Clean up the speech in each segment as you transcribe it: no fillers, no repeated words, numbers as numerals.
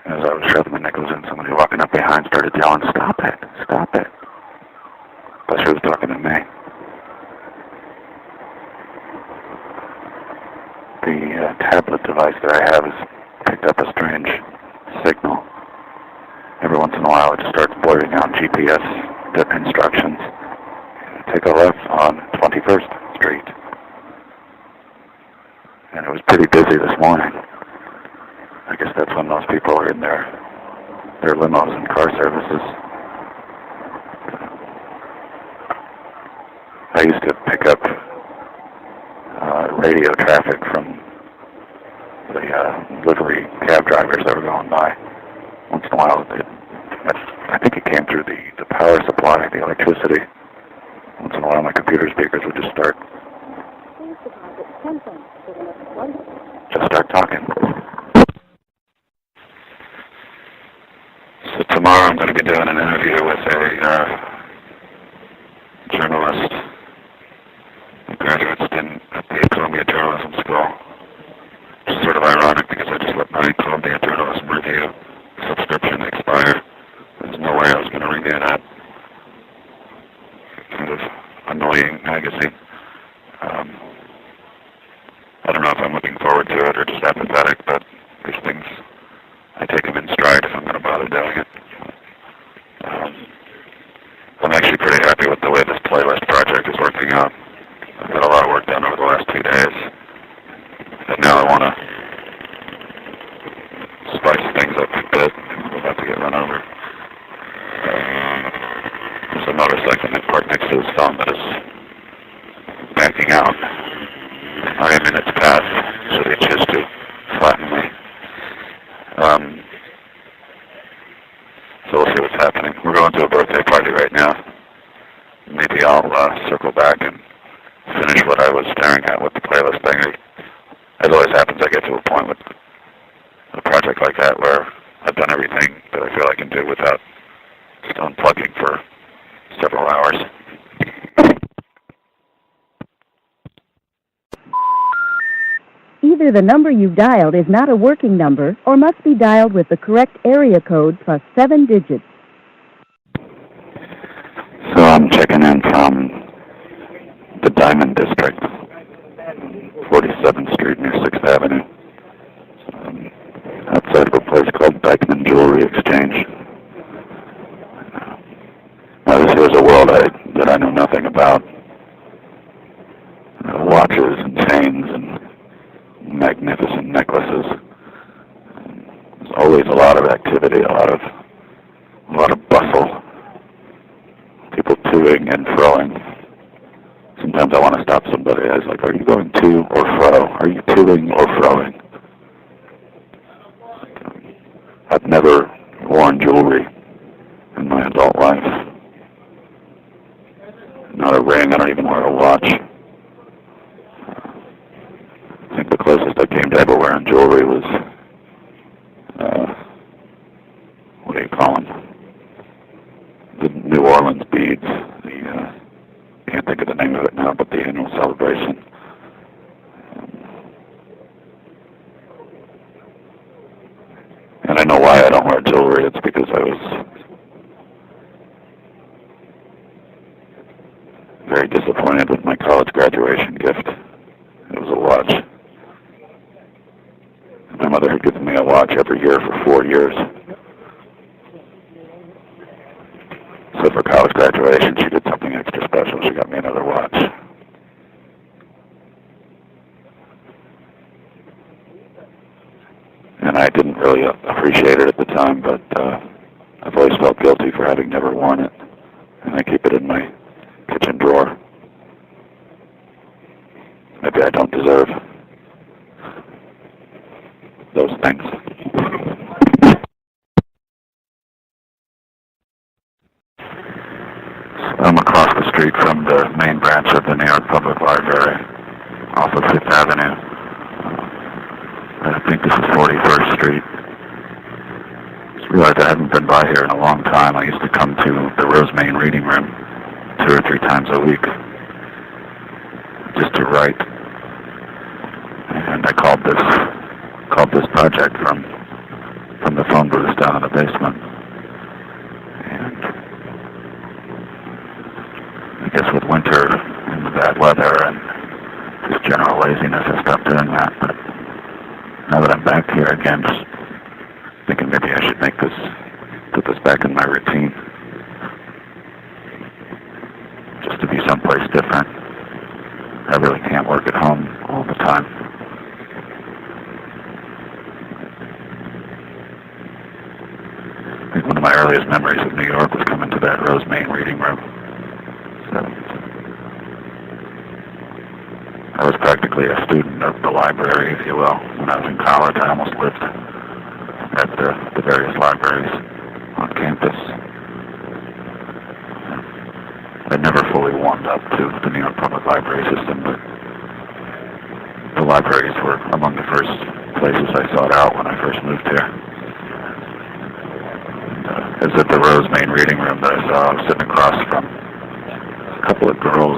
As I was shoving the nickels in, somebody walking up behind started yelling, "Stop it! Stop it!" But she was talking to me. The tablet device that I have has picked up a strange signal. Every once in a while it just starts blurting out GPS instructions. Take a left on 21st Street. And it was pretty busy this morning. I guess that's when most people are in their limos and car services. I used to pick up radio traffic from the livery cab drivers that were going by. Once in a while, I think it came through the power supply, the electricity. Once in a while, my computer speakers would just start talking. So tomorrow I'm going to be doing an interview with a journalist, a graduate student at the Columbia Journalism School. Which is sort of ironic because I just let my Columbia Journalism Review subscription expire. There's no way I was going to renew that kind of annoying magazine. I don't know if I'm looking forward to it or just apathetic, but these things, I take them in stride if I'm going to bother doing it. I'm actually pretty happy with the way this playlist project is working out. I've got a lot of work done over the last 2 days, and now I want to spice things up a bit. I'm about to get run over. There's a motorcycle parked next to this phone that is backing out. I am in its path, so they choose to flatten me. So we'll see what's happening. We're going to a birthday party right now. Maybe I'll circle back and finish what I was staring at with the playlist thing. As always happens, I get to a point with a project like that where I've done everything that I feel I can do without just unplugging for several hours. Either the number you've dialed is not a working number or must be dialed with the correct area code plus 7 digits. So I'm checking in from the Diamond District, 47th Street near 6th Avenue, outside of a place called Dykeman Jewelry Exchange. Now this is a world that I know nothing about. Watches and chains and magnificent necklaces. There's always a lot of activity, a lot of bustle. People toing and froing. Sometimes I want to stop somebody. I was like, "Are you going to or fro? Are you toing or froing?" I've never worn jewelry in my adult life. Not a ring. I don't even wear a watch. I think the closest I came to ever wearing jewelry was, what do you call them? The New Orleans beads. Can't think of the name of it now, but the annual celebration. And I know why I don't wear jewelry. It's because I was very disappointed with my college graduation gift. It was a watch. My mother had given me a watch every year for 4 years. So for college graduation, she did something extra special. She got me another watch. And I didn't really appreciate it at the time, but I've always felt guilty for having never worn it. And I keep it in my kitchen drawer. Maybe I don't deserve those things. I'm across the street from the main branch of the New York Public Library, off of 5th Avenue. I think this is 41st Street. I just realized I haven't been by here in a long time. I used to come to the Rosemain Reading Room 2 or 3 times a week just to write. And I called this project from the phone booth basement. And I guess with winter and the bad weather and just general laziness, I stopped doing that. But now that I'm back here again, just thinking maybe I should put this back in my routine. Just to be someplace different. I really can't work at home all the time. I think one of my earliest memories of New York was coming to that Rose Main reading room. So, I was practically a student of the library, if you will. When I was in college, I almost lived at the various libraries on campus. I never fully warmed up to the New York Public Library system, but the libraries were among the first places I sought out when I first moved here. It was at the Rose Main reading room that I saw. I was sitting across from a couple of girls,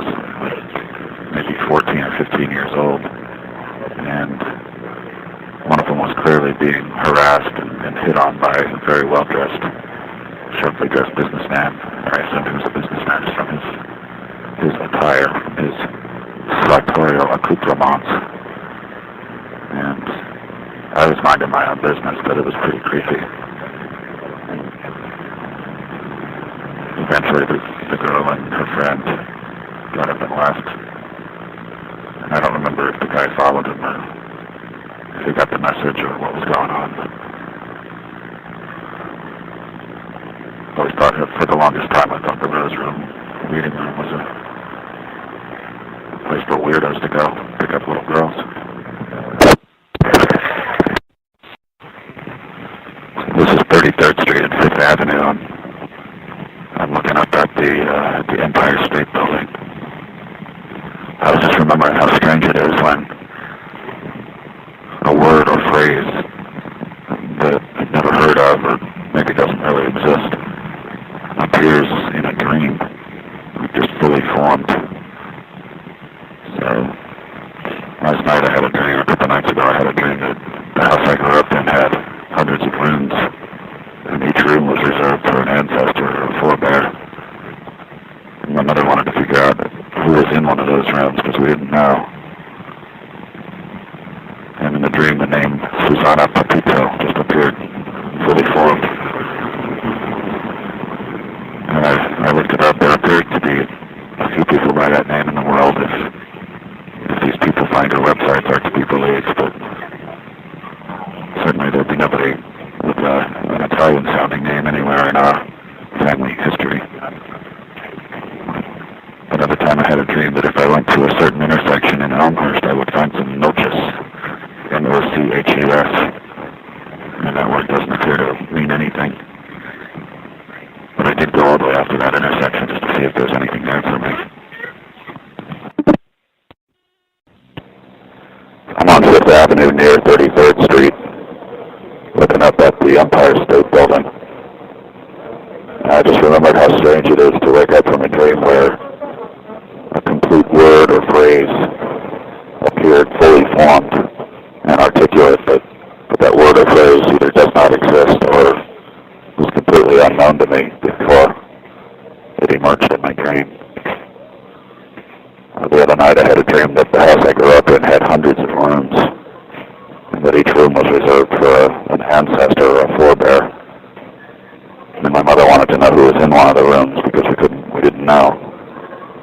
maybe 14 or 15 years old, and one of them was clearly being harassed and hit on by a very well-dressed, sharply dressed businessman. I assumed he was a businessman just from his attire, his sartorial accoutrements. And I was minding my own business, but it was pretty creepy. Eventually the girl and her friend got up and left. And I don't remember if the guy followed him or if he got the message or what was going on. I always thought, for the longest time, I thought the Rose reading room was a place for weirdos to go pick up little girls. This is 33rd Street and 5th Avenue. I'm looking up at the Empire State Building. I was just remembering how strange it is when a word or phrase that I've never heard of or maybe doesn't really exist appears in a dream, just fully formed. So, last night I had a dream, or a couple nights ago I had a dream that the house I grew up in had hundreds of rooms, and each room was reserved for an ancestor or a forebear. And my mother wanted to figure out who was in one of those rooms, because we didn't know. And in the dream, the name Susanna Pepito just appeared fully formed. And I looked it up. There appeared to be a few people by that name in the world. If these people find our websites are to be believed, but certainly there'd be nobody with an Italian-sounding name anywhere in our family history. Another time I had a dream that if I went to a certain intersection in Elmhurst, I would find some noches, N-O-C-H-U-S, and that word doesn't appear to mean anything. But I did go all the way after that intersection just to see if there's anything there for me. I'm on 5th Avenue near 33rd Street, looking up at the Empire State Building. And I just remembered how strange it is to wake up from a dream where a complete word or phrase appeared fully formed and articulate, but that word or phrase either does not exist or was completely unknown to me before it emerged in my dream. The other night I had a dream that the house I grew up in had hundreds of rooms, and that each room was reserved for an ancestor or a forebear. And my mother wanted to know who was in one of the rooms because we didn't know.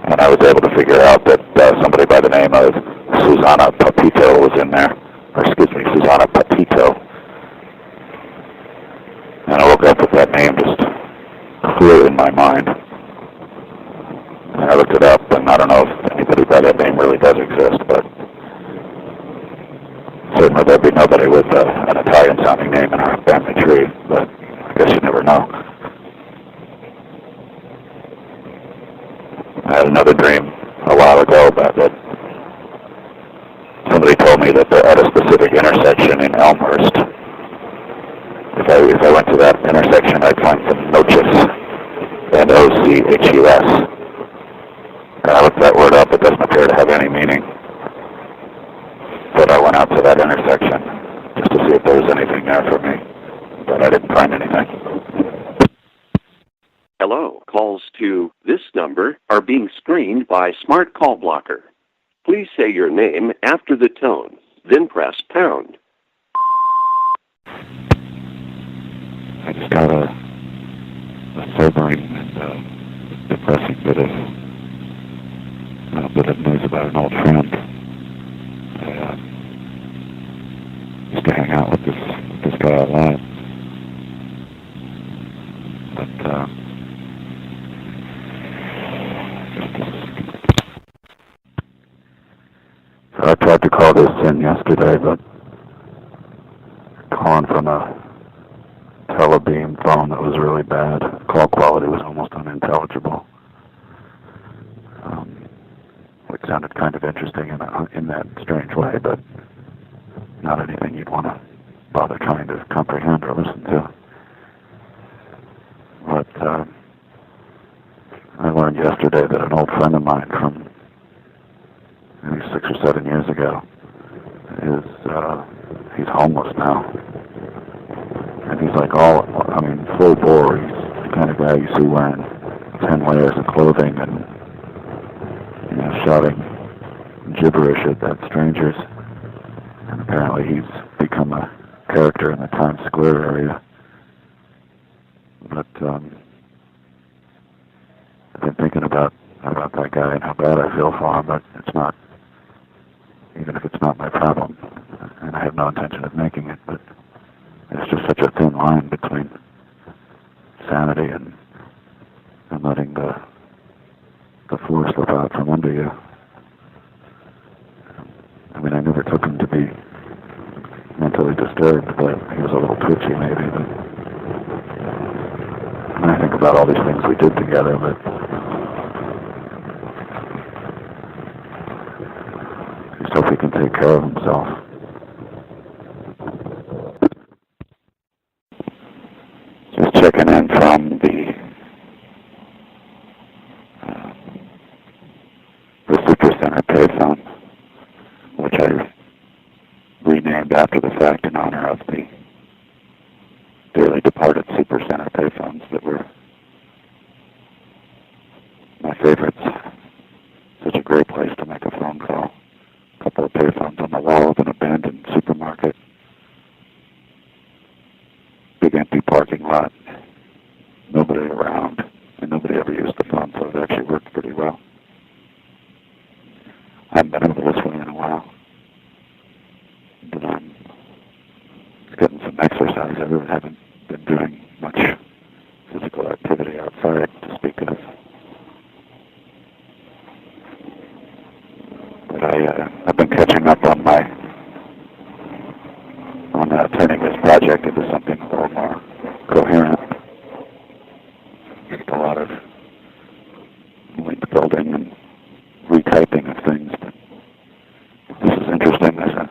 And I was able to figure out that somebody by the name of Susanna Pepito was in there. Susanna Pepito. And I woke up with that name just clear in my mind. And I looked it up, and I don't know if anybody by that name really does exist, but certainly there'd be nobody with an Italian-sounding name in our family tree, but I guess you never know. I had another dream a while ago about that. Somebody told me that they're at a specific intersection in Elmhurst. If I went to that intersection, I'd find some noches, N-O-C-H-U-S. And I looked that word up. It doesn't appear to have any meaning. But I went out to that intersection just to see if there was anything there for me. But I didn't find anything. to this number are being screened by Smart Call Blocker. Please say your name after the tone, then press pound. I just got a sobering and depressing bit of news about an old friend. I used to hang out with this guy a lot, but so I tried to call this in yesterday, but calling from a telebeam phone that was really bad. Call quality was almost unintelligible, which sounded kind of interesting in that strange way, but not anything you'd want to bother trying to comprehend or listen to. But I learned yesterday that an old friend of mine from maybe 6 or 7 years ago he's homeless now. And he's like full bore. He's the kind of guy you see wearing 10 layers of clothing and, shouting gibberish at strangers. And apparently he's become a character in the Times Square area. But I've been thinking about that guy and how bad I feel for him, but it's not, even if it's not my problem, and I have no intention of making it, but it's just such a thin line between sanity and letting the floor slip out from under you. I mean, I never took him to be mentally disturbed, but he was a little twitchy maybe. But and I think about all these things we did together, but I just hope he can take care of himself. Just checking in from the Supercenter Payphone, which I renamed after the fact in honor of the dearly departed Supercenter payphones that were my favorites. Such a great place to make a phone call. A couple of payphones on the wall of an abandoned supermarket. Big empty parking lot. Nobody around, and nobody ever used the phone, so it actually worked pretty well. I haven't been over this way in a while, but I'm getting some exercise. I really haven't been doing much physical activity outside to speak of. But I've been catching up on turning this project into something a little more coherent. Just a lot of link building and retyping of things. But this is interesting. There's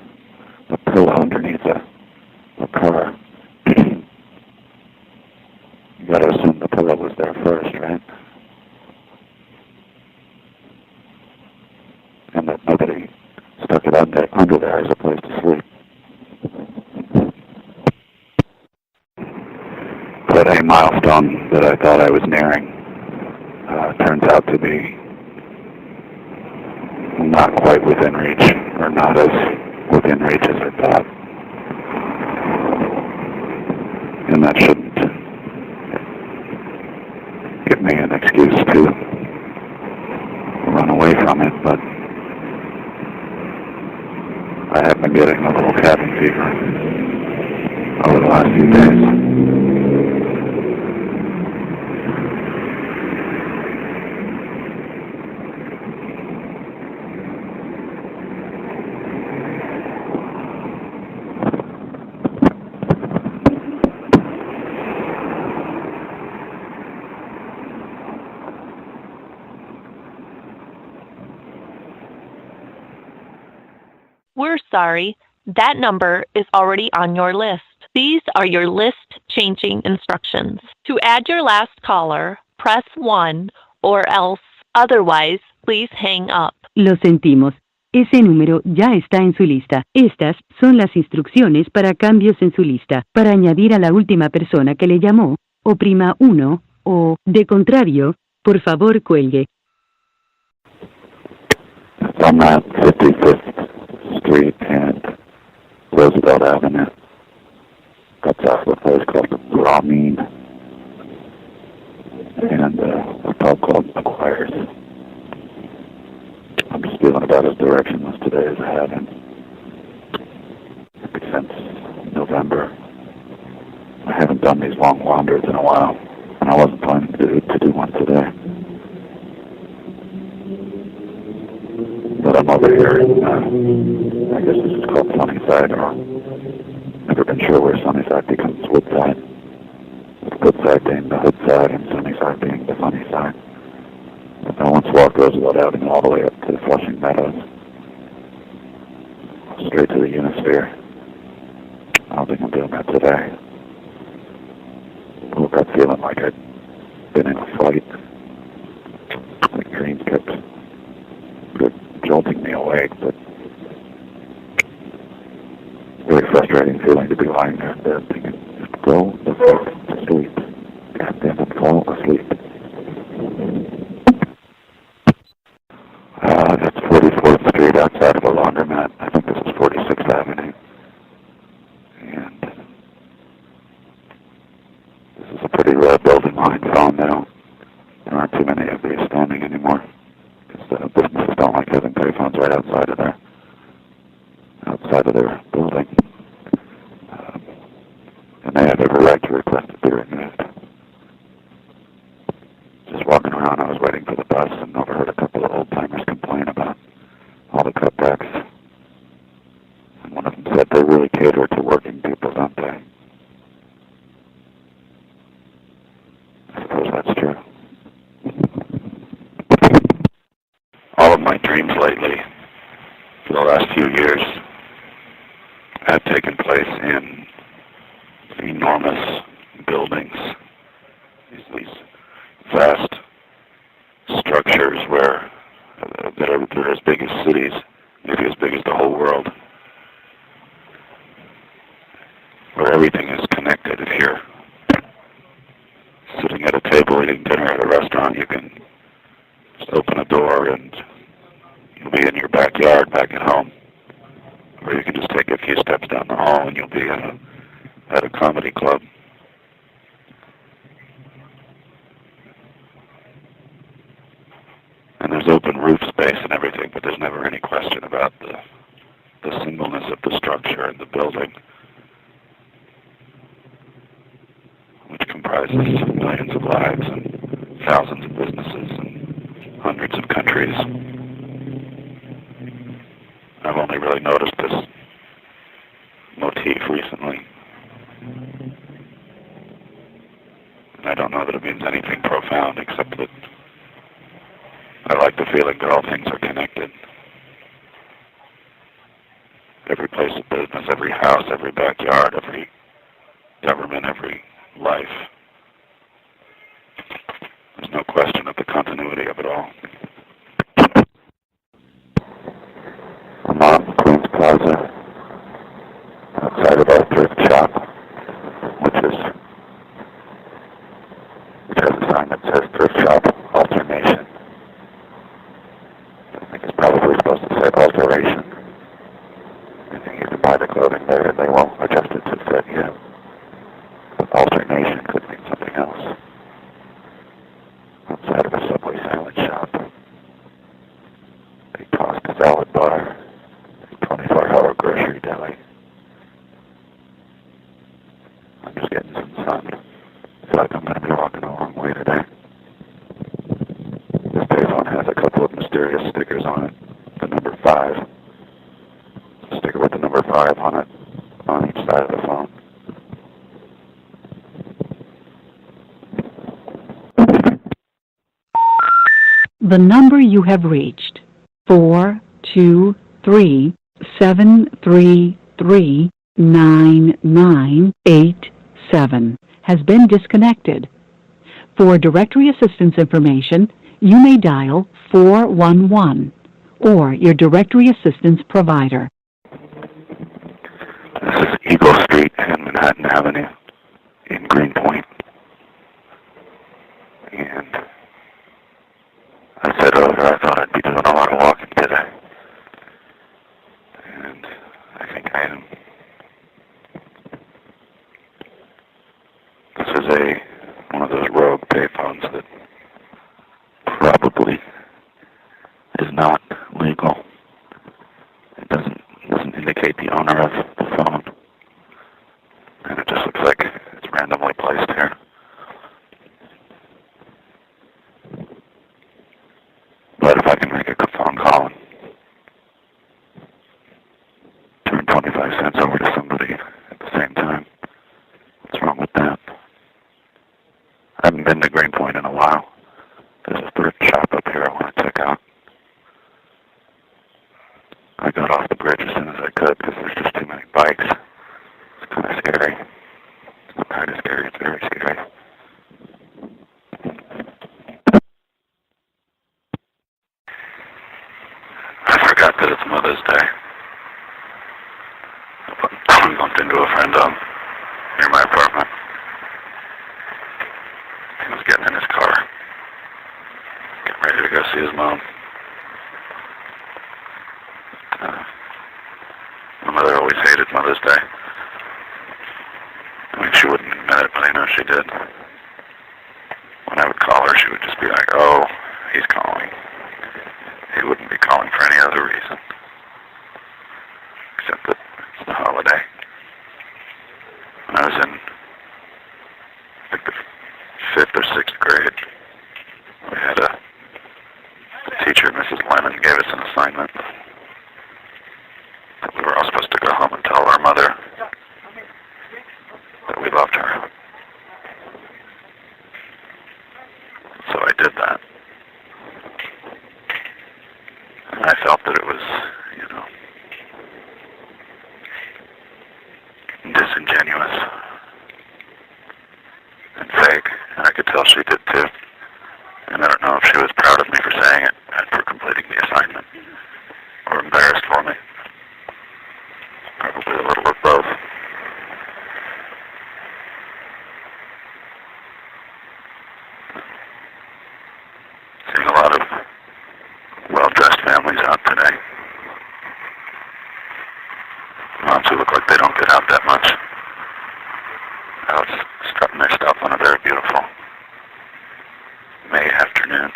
a pillow underneath a car. You got to assume the pillow was there first, right? And that nobody stuck it under there as a place to sleep. But a milestone that I thought I was nearing turns out to be not quite within reach, or not as within reach as I thought. And that shouldn't give me an excuse to run away from it, but I have been getting a little cabin fever over the last few days. We're sorry, that number is already on your list. These are your list changing instructions. To add your last caller, press 1 or else. Otherwise, please hang up. Lo sentimos. Ese número ya está en su lista. Estas son las instrucciones para cambios en su lista. Para añadir a la última persona que le llamó, oprima 1 o, de contrario, Por favor, cuelgue. I'm at 55th Street and Roosevelt Avenue. That's off a place called Rameen and a pub called McGuire's. I'm just feeling about as directionless today as I have been since November. I haven't done these long wanders in a while, and I wasn't planning to do one today. But I'm over here in, I guess this is called Sunnyside, or never been sure where Sunnyside becomes Woodside. With Woodside being the hood side and Sunnyside being the funny side. But I once walked Roosevelt Avenue all the way up to Flushing Meadows, straight to the Unisphere. I don't think I'm doing that today. I woke up feeling like I'd been in a fight. My dreams kept jolting me awake, but very frustrating feeling to be lying there in bed thinking, just go the fuck to sleep. God damn it, fall asleep. That's 44th Street outside of a laundromat. I think this is 46th Avenue. And this is a pretty rare building line phone now. There aren't too many of these standing anymore. Because businesses don't like having payphones right outside of their building. And they have every right to request it be removed. Just walking around, I was waiting for the bus and overheard a couple of old-timers complain about all the cutbacks. And one of them said they really cater to working people, don't they? I suppose that's true. All of my dreams lately, for the last few years, have taken place in enormous buildings, these vast structures where they're as big as cities, maybe as big as the whole world, where everything is connected. If you're sitting at a table eating dinner at a restaurant, you can just open a door and you'll be in your backyard back at home. Or you can just take a few steps down the hall and you'll be at a comedy club. And there's open roof space and everything, but there's never any question about the singleness of the structure and the building, which comprises millions of lives and thousands of businesses and hundreds of countries. I've only really noticed this motif recently. And I don't know that it means anything profound, except that I like the feeling that all things are connected. Every place of business, every house, every backyard, every government, every life. There's no question of the continuity of it all. I'm on Queens Plaza, outside of our thrift shop, which has a sign that says thrift shop alternation. I think it's probably supposed to say alteration. I think you can buy the clothing there and they won't adjust it to fit you. But alternation could mean something else. Outside of a Subway sandwich shop, a Costa salad bar, a 24-hour grocery deli. I'm just getting some sun. I feel like I'm going to be walking a long way today. This payphone has a couple of mysterious stickers on it. The number 5. A sticker with the number 5 on it, on each side of the phone. The number you have reached, 423-733-9987, has been disconnected. For directory assistance information, you may dial 411 or your directory assistance provider. This is Eagle Street and Manhattan Avenue in Greenpoint. And one of those rogue payphones that probably is not legal. It doesn't indicate the owner of the phone, and it just looks like it's randomly placed here. But if I can make a phone call and turn 25 cents over to somebody at the same time, what's wrong with that? I haven't been to Greenpoint in a while. There's a thrift shop up here I want to check out. I got off the bridge as soon as I could because there's just too many bikes. It's kind of scary. It's not kind of scary, it's very scary. I forgot that it's Mother's Day. I bumped into a friend near my apartment. He was getting in his car, getting ready to go see his mom. My mother always hated Mother's Day. I mean, she wouldn't admit it, but I know she did. When I would call her, she would just be like, "Oh, he's calling." He wouldn't be calling for any other reason, except that it's the holiday. When I was in, I think, the 5th or 6th grade, we had a teacher, Mrs. Lennon, gave us an assignment that we were all supposed to go home and tell our mother that we loved her. So I did that. And I felt that it was, disingenuous and fake, and I could tell she did too. And I don't know if she was proud of me for saying it and for completing the assignment, or embarrassed for me. Probably a little of both. Seeing a lot of well-dressed families out today. Moms who look like they don't get out that much. Out strutting their stuff on a very beautiful May afternoon.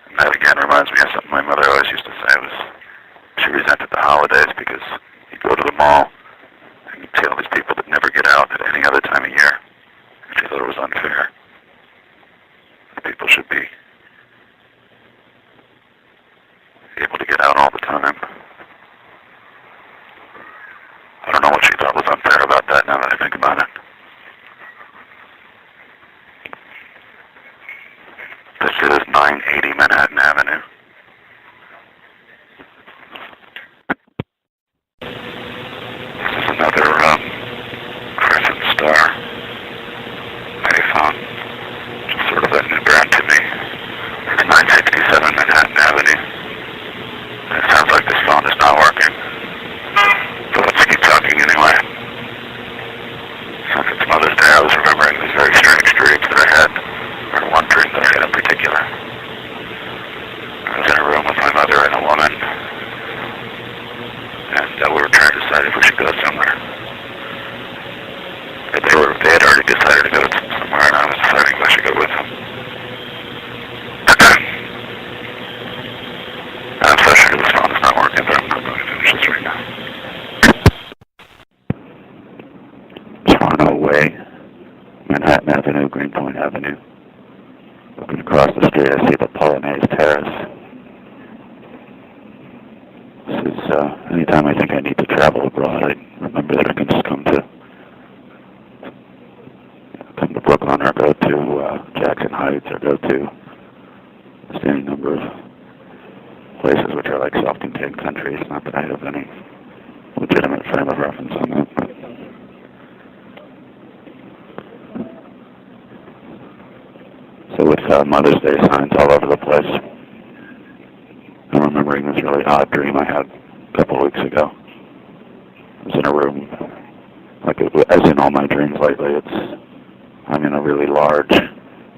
And that again reminds me of something my mother always used to say was she resented the holidays because you'd go to the mall and you'd see all these people that never get out at any other time of year. And she thought it was unfair. People should be able to get out all the time. I don't know what she thought was unfair about that now that I think about it. This is 980 Manhattan Avenue. This is another Crescent Star Payphone. Just sort of a new brand to me. It's 967 Manhattan Avenue. It sounds like this phone is not working. But let's keep talking anyway. Since it's Mother's Day, I was remembering these very strange dreams that I had, or one dream that I had in particular. I was in a room with my mother and a woman, and we were trying to decide if we should go somewhere. They had already decided to go somewhere, and I was deciding if I should go with them. I'm so sure this phone is not working, but I'm not going to finish this right now. Toronto Way, Manhattan Avenue, Greenpoint Avenue. Looking across the street, I see the Polonaise Terrace. This is, anytime I think I need to travel abroad, I remember that I can just come to Brooklyn or go to Jackson Heights or go to any number of places which are like self-contained countries. Not that I have any legitimate frame of reference on that. But so with Mother's Day signs all over the place, I'm remembering this really odd dream I had a couple of weeks ago. I was in a room, as in all my dreams lately, I'm in a really large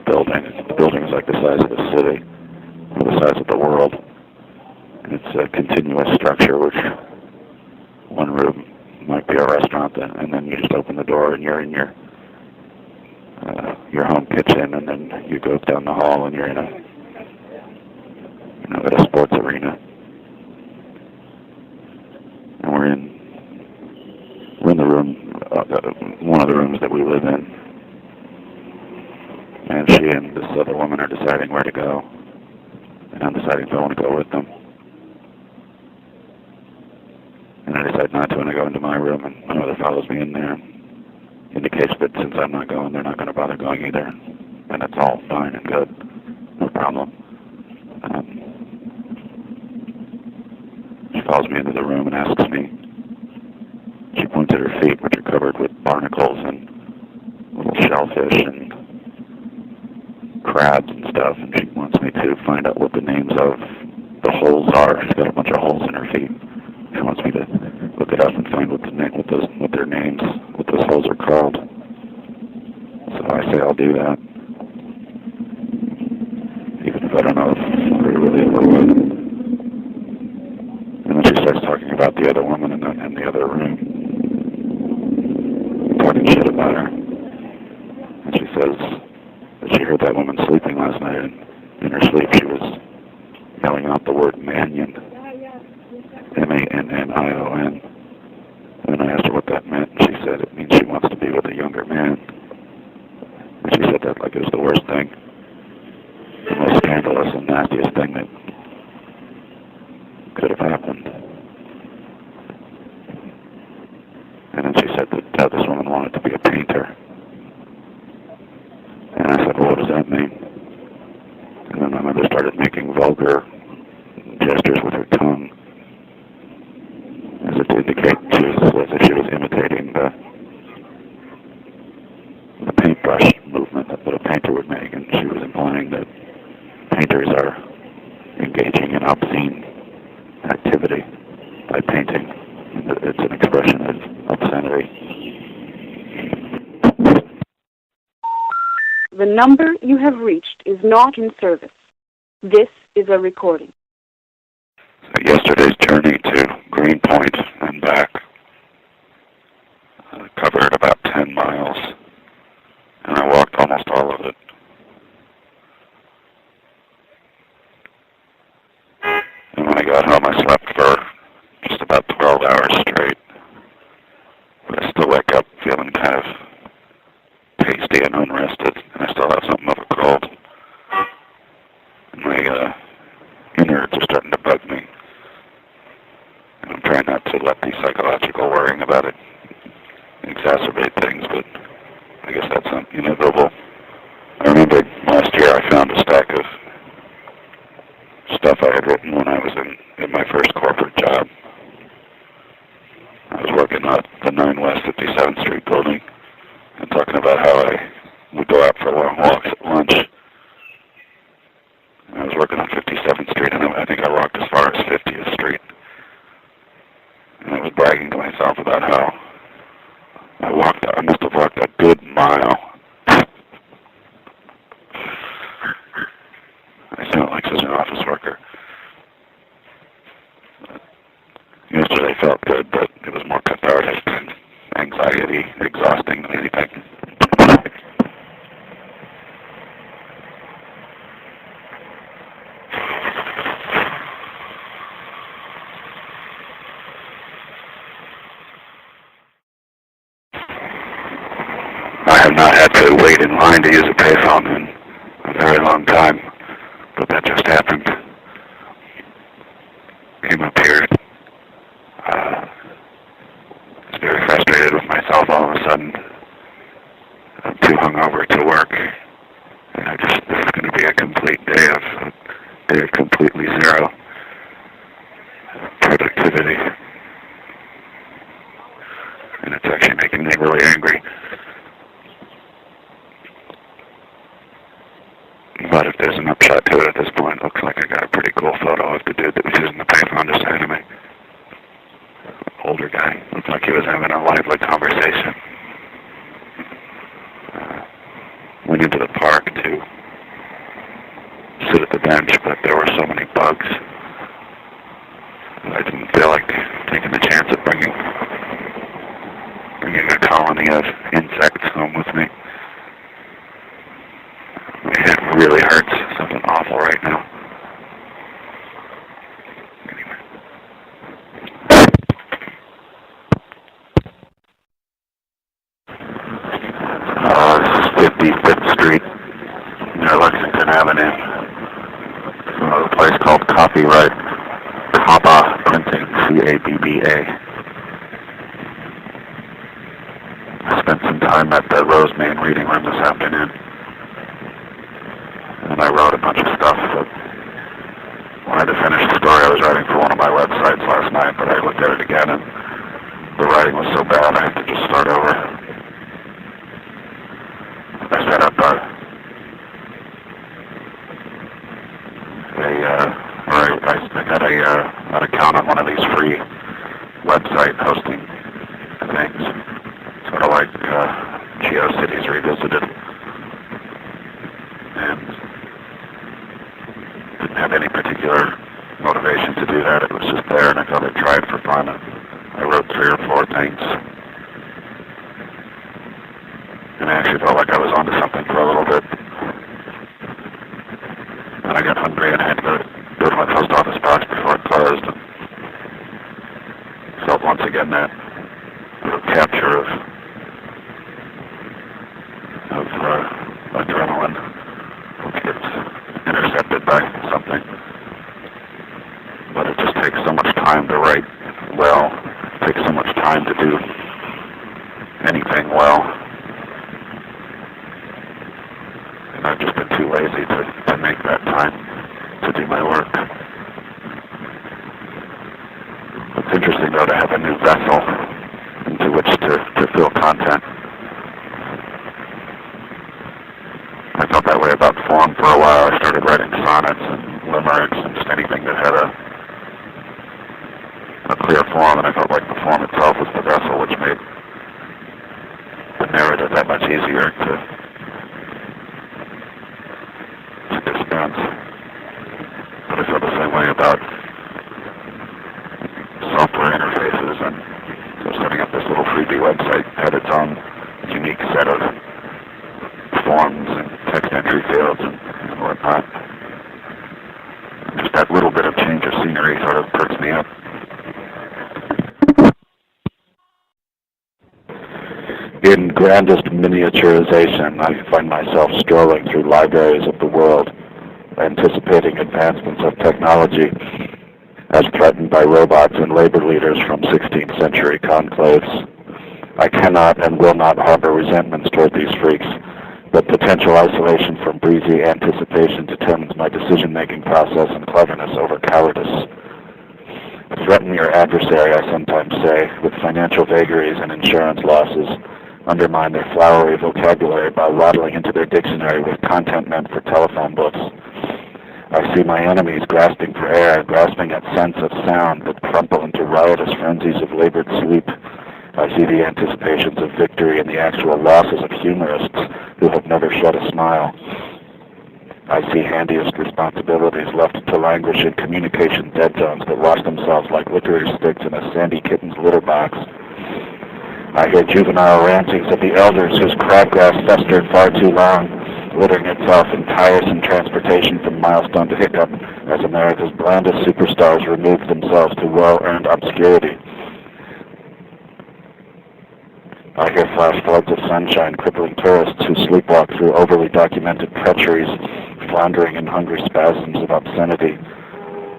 building. The building is like the size of a city, or the size of the world. And it's a continuous structure, which one room might be a restaurant, and then you just open the door and you're in your your home kitchen, and then you go down the hall and you're in a, at a sports arena. And we're in the room, one of the rooms that we live in. And she and this other woman are deciding where to go. And I'm deciding if I want to go with them. And I decide not to, and I go into my room, and my mother follows me in there. Indicates that since I'm not going, they're not going to bother going either. And it's all fine and good. No problem. She follows me into the room and asks me. She points at her feet, which are covered with barnacles and little shellfish and crabs and stuff, and she wants me to find out what the names of the holes are. She's got a bunch of holes in her feet. She wants me to look it up and find what their names, what those holes are called. So I say I'll do that, even if I don't know if I really ever would. And then she starts talking about the other woman in the other room, talking shit about her. And she says that she heard that woman sleeping last night, and in her sleep she was yelling out the word Mannion, M-A-N-N-I-O-N. And I asked her what that meant, and she said it means she wants to be with a younger man. And she said that like it was the worst thing, the most scandalous and nastiest thing that could have happened. And then she said that this woman wanted to be a painter. And I said, well, what does that mean? And then my mother started making vulgar gestures with her tongue, as if to indicate as if she was imitating the paintbrush movement that a painter would make, and she was implying that painters are engaging in obscene activity by painting. It's an expression of obscenity. The number you have reached is not in service. This is a recording. So yesterday's journey to Greenpoint and back covered about 10 miles, and I walked almost all of it. And when I got home, I slept for just about 12 hours straight. But I still wake up feeling kind of pasty and unrested, and I still have something of a cold. And my innards are starting to bug me. And I'm trying not to let the psychological worrying about it exacerbate things, but I guess that's inevitable. I remember last year I found a stack of stuff I had written when I was in my first corporate job. I was working at the 9 West 57th Street building and talking about how I would go out for long walks at lunch. And I was working on 57th Street, and I think I walked as far as 50th Street. And I was bragging to myself about how I must have walked a good mile. I sound like such an office worker. Yesterday felt good, but it was more cathartic and anxiety, exhausting than anything. I have not had to wait in line to use a payphone in a very long time, but that just happened. Came up here. I was very frustrated with myself all of a sudden. I'm too hungover to work, and this is going to be a complete day of completely zero productivity, and it's actually making me really angry. But if there's an upshot to it at this point, it looks like I got a pretty cool photo of the dude that was using the payphone to say to me. Older guy. Looked like he was having a lively conversation. Went into the park to sit at the bench, but there were so many bugs. I didn't feel like taking the chance of bringing a colony of insects home with me. really hurts. Something awful right now. Anyway. This is 55th Street near Lexington Avenue. A place called Copyright Cabba Printing, C-A-B-B-A. I spent some time at the Rosemane reading room this afternoon, and I wrote a bunch of stuff that wanted to finish the story I was writing for one of my websites last night, but I looked at it again, and the writing was so bad I had to just start over. I set up I got an account on one of these free website hosting things, sort of like GeoCities Revisited, and didn't have any particular motivation to do that. It was just there, and I thought I'd try it for fun. I wrote 3 or 4 things, and I actually felt like I was onto something for a little bit. And I got hungry and I had to go to my post office box before it closed, and felt once again that capture of adrenaline that gets intercepted by something. But it just takes so much time to write well. It takes so much time to do anything well. And I've just been too lazy to make that time to do my work. It's interesting, though, to have a new vessel into which to fill content. I felt that way about form for a while. I started writing sonnets and limericks and just anything that had a clear form, and I felt like the form itself was the vessel, which made the narrative that much easier to dispense. But I feel the same way about software interfaces, and so setting up this little freebie website had its own unique set of forms and text entry fields and whatnot. Just that little bit of change of scenery sort of perks me up. In grandest miniaturization, I find myself strolling through libraries of the world, anticipating advancements of technology as threatened by robots and labor leaders from 16th century conclaves. I cannot and will not harbor resentments toward these freaks, but potential isolation from breezy anticipation determines my decision-making process and cleverness over cowardice. Threaten your adversary, I sometimes say, with financial vagaries and insurance losses. Undermine their flowery vocabulary by waddling into their dictionary with content meant for telephone books. I see my enemies grasping for air, grasping at scents of sound that crumple into riotous frenzies of labored sleep. I see the anticipations of victory and the actual losses of humorists who have never shed a smile. I see handiest responsibilities left to languish in communication dead zones that wash themselves like licorice sticks in a sandy kitten's litter box. I hear juvenile rantings of the elders whose crabgrass festered far too long, littering itself in tiresome transportation from milestone to hiccup as America's blandest superstars removed themselves to well-earned obscurity. I hear flash floods of sunshine crippling tourists who sleepwalk through overly documented treacheries, floundering in hungry spasms of obscenity.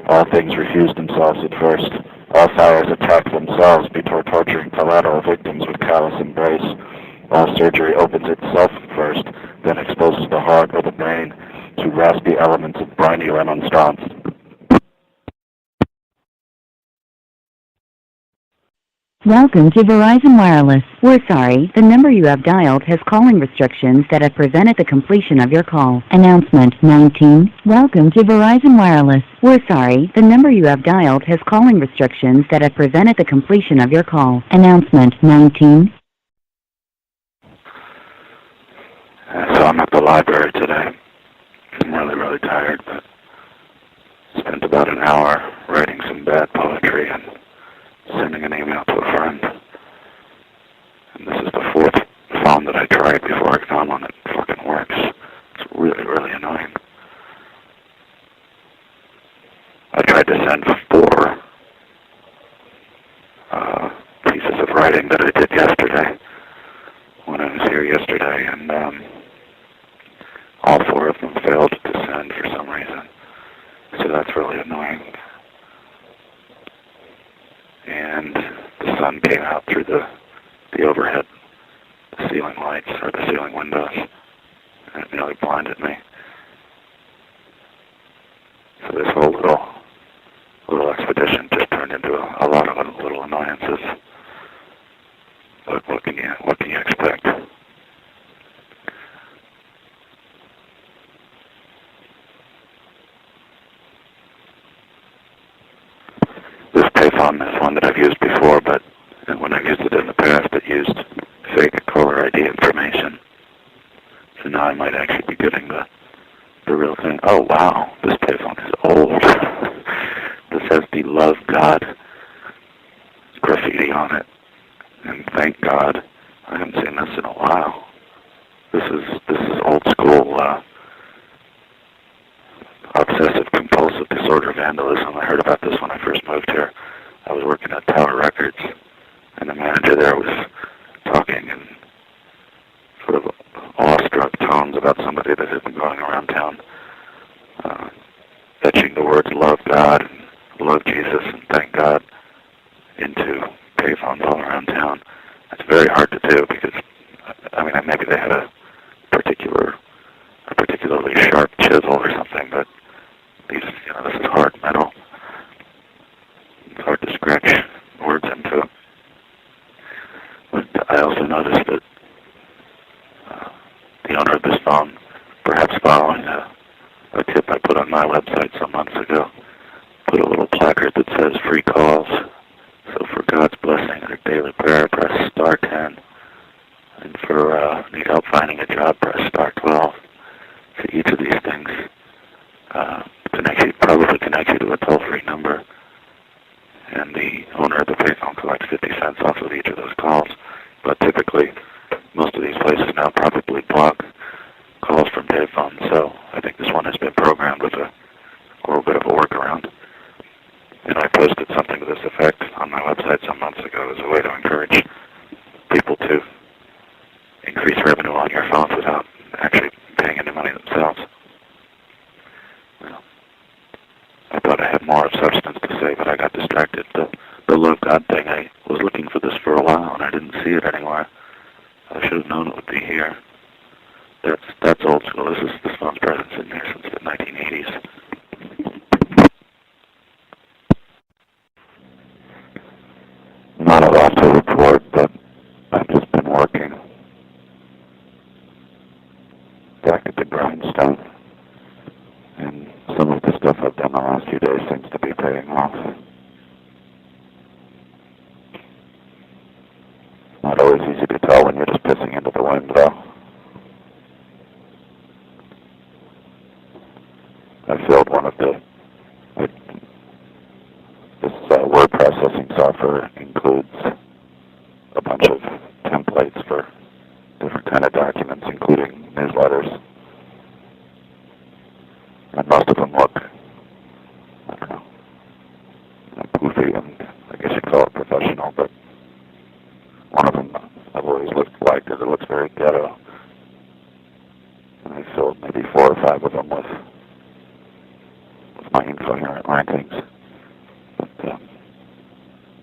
All things refuse themselves at first. All fires attack themselves before torturing collateral victims with callous embrace. All surgery opens itself first, then exposes the heart or the brain to raspy elements of briny remonstrance. Welcome to Verizon Wireless. We're sorry, the number you have dialed has calling restrictions that have prevented the completion of your call. Announcement 19. Welcome to Verizon Wireless. We're sorry, the number you have dialed has calling restrictions that have prevented the completion of your call. Announcement 19. So I'm at the library today. I'm really tired, but spent about an hour writing some bad poetry and sending an email to a friend. And this is the 4th phone that I tried before I found one that fucking works. It's really annoying. here yesterday, and all 4 of them failed to send for some reason. So that's really annoying. And the sun came out through the overhead ceiling lights, or the ceiling windows, and it nearly blinded me. So this whole little expedition just turned into a lot of little annoyances. But what can you expect? This payphone is one that I've used before, but when I've used it in the past, it used fake caller ID information. So now I might actually be getting the real thing. Oh wow, this payphone is old. This has the "Love God" graffiti on it, and thank God I haven't seen this in a while. This is old school obsessive compulsive disorder vandalism. I heard about this when I first moved here. I was working at Tower Records, and the manager there was talking in sort of awestruck tones about somebody that had been going around town etching the words "Love God," and "Love Jesus," and "Thank God" into payphones all around town. It's very hard to do because, I mean, maybe they had a particularly sharp chisel or something, but this is hard metal. It's hard to scratch words into. But I also noticed that the owner of this phone, perhaps following a tip I put on my website some months ago, put a little placard that says "Free calls." So for God's blessing or daily prayer, press *10. And for need help finding a job, press *12. So each of these things probably connect you to a toll-free number. And the owner of the payphone collects 50 cents off of each of those calls. But typically, most of these places now probably block calls from payphones. So I think this one has been programmed with a little bit of a workaround. And I posted something to this effect on my website some months ago as a way to encourage people to increase revenue on your phones without actually paying any money themselves. Well, I thought I had more of substance to say, but I got distracted. The "Love God" thing, I was looking for this for a while, and I didn't see it anywhere. I should have known it would be here. That's old school. This phone's presence in here since the 1980s. Not a lot to report, but I've just been working back at the grindstone, and some of the stuff I've done the last few days seems to be paying off. Not always easy to tell when you're just pissing into the wind, though. I filled one of this word processing software includes a bunch of templates for different kind of documents, including newsletters. And most of them look, I don't know, goofy, and I guess you call it professional, but one of them I've always liked it. It looks very ghetto. And I filled maybe 4 or 5 of them with my incoherent rantings. But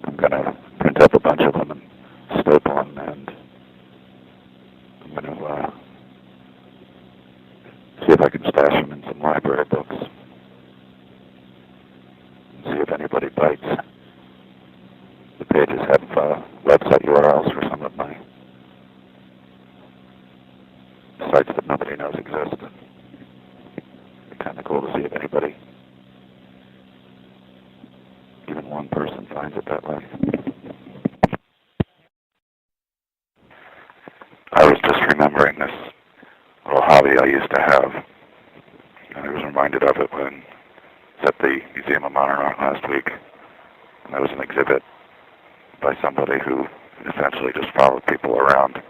I'm going to print up a bunch of them and staple them, and I'm going to see if I can stash them in some library books. See if anybody bites. The pages have website URLs for some of my sites that nobody knows exist. It's kind of cool to see if anybody, even one person, finds it that way. I was just remembering this little hobby I used to have, and I was reminded of it when I was at the Museum of Modern Art last week, and there was an exhibit by somebody who essentially just followed people around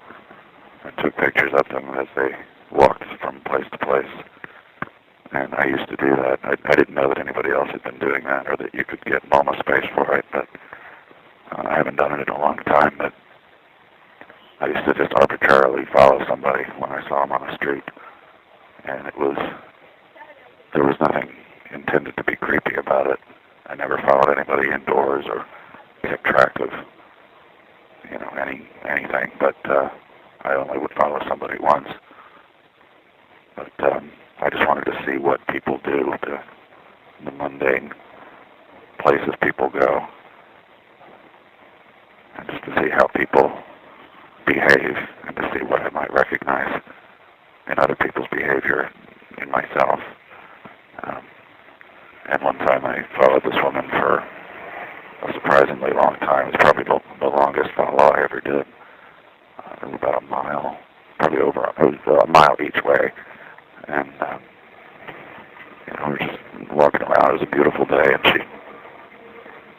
and took pictures of them as they walked from place to place. And I used to do that. I didn't know that anybody else had been doing that, or that you could get MoMA space for it, but I haven't done it in a long time. But I used to just arbitrarily follow somebody when I saw them on the street, and there was nothing intended to be creepy about it. I never followed anybody indoors or kept track of, anything, but I only would follow somebody once. But I just wanted to see what people do, the mundane places people go, and just to see how people behave, and to see what I might recognize in other people's behavior in myself. And one time I followed this woman for a surprisingly long time. It was probably the longest follow I ever did. It was about a mile, probably over. It was a mile each way, and we were just walking around. It was a beautiful day, and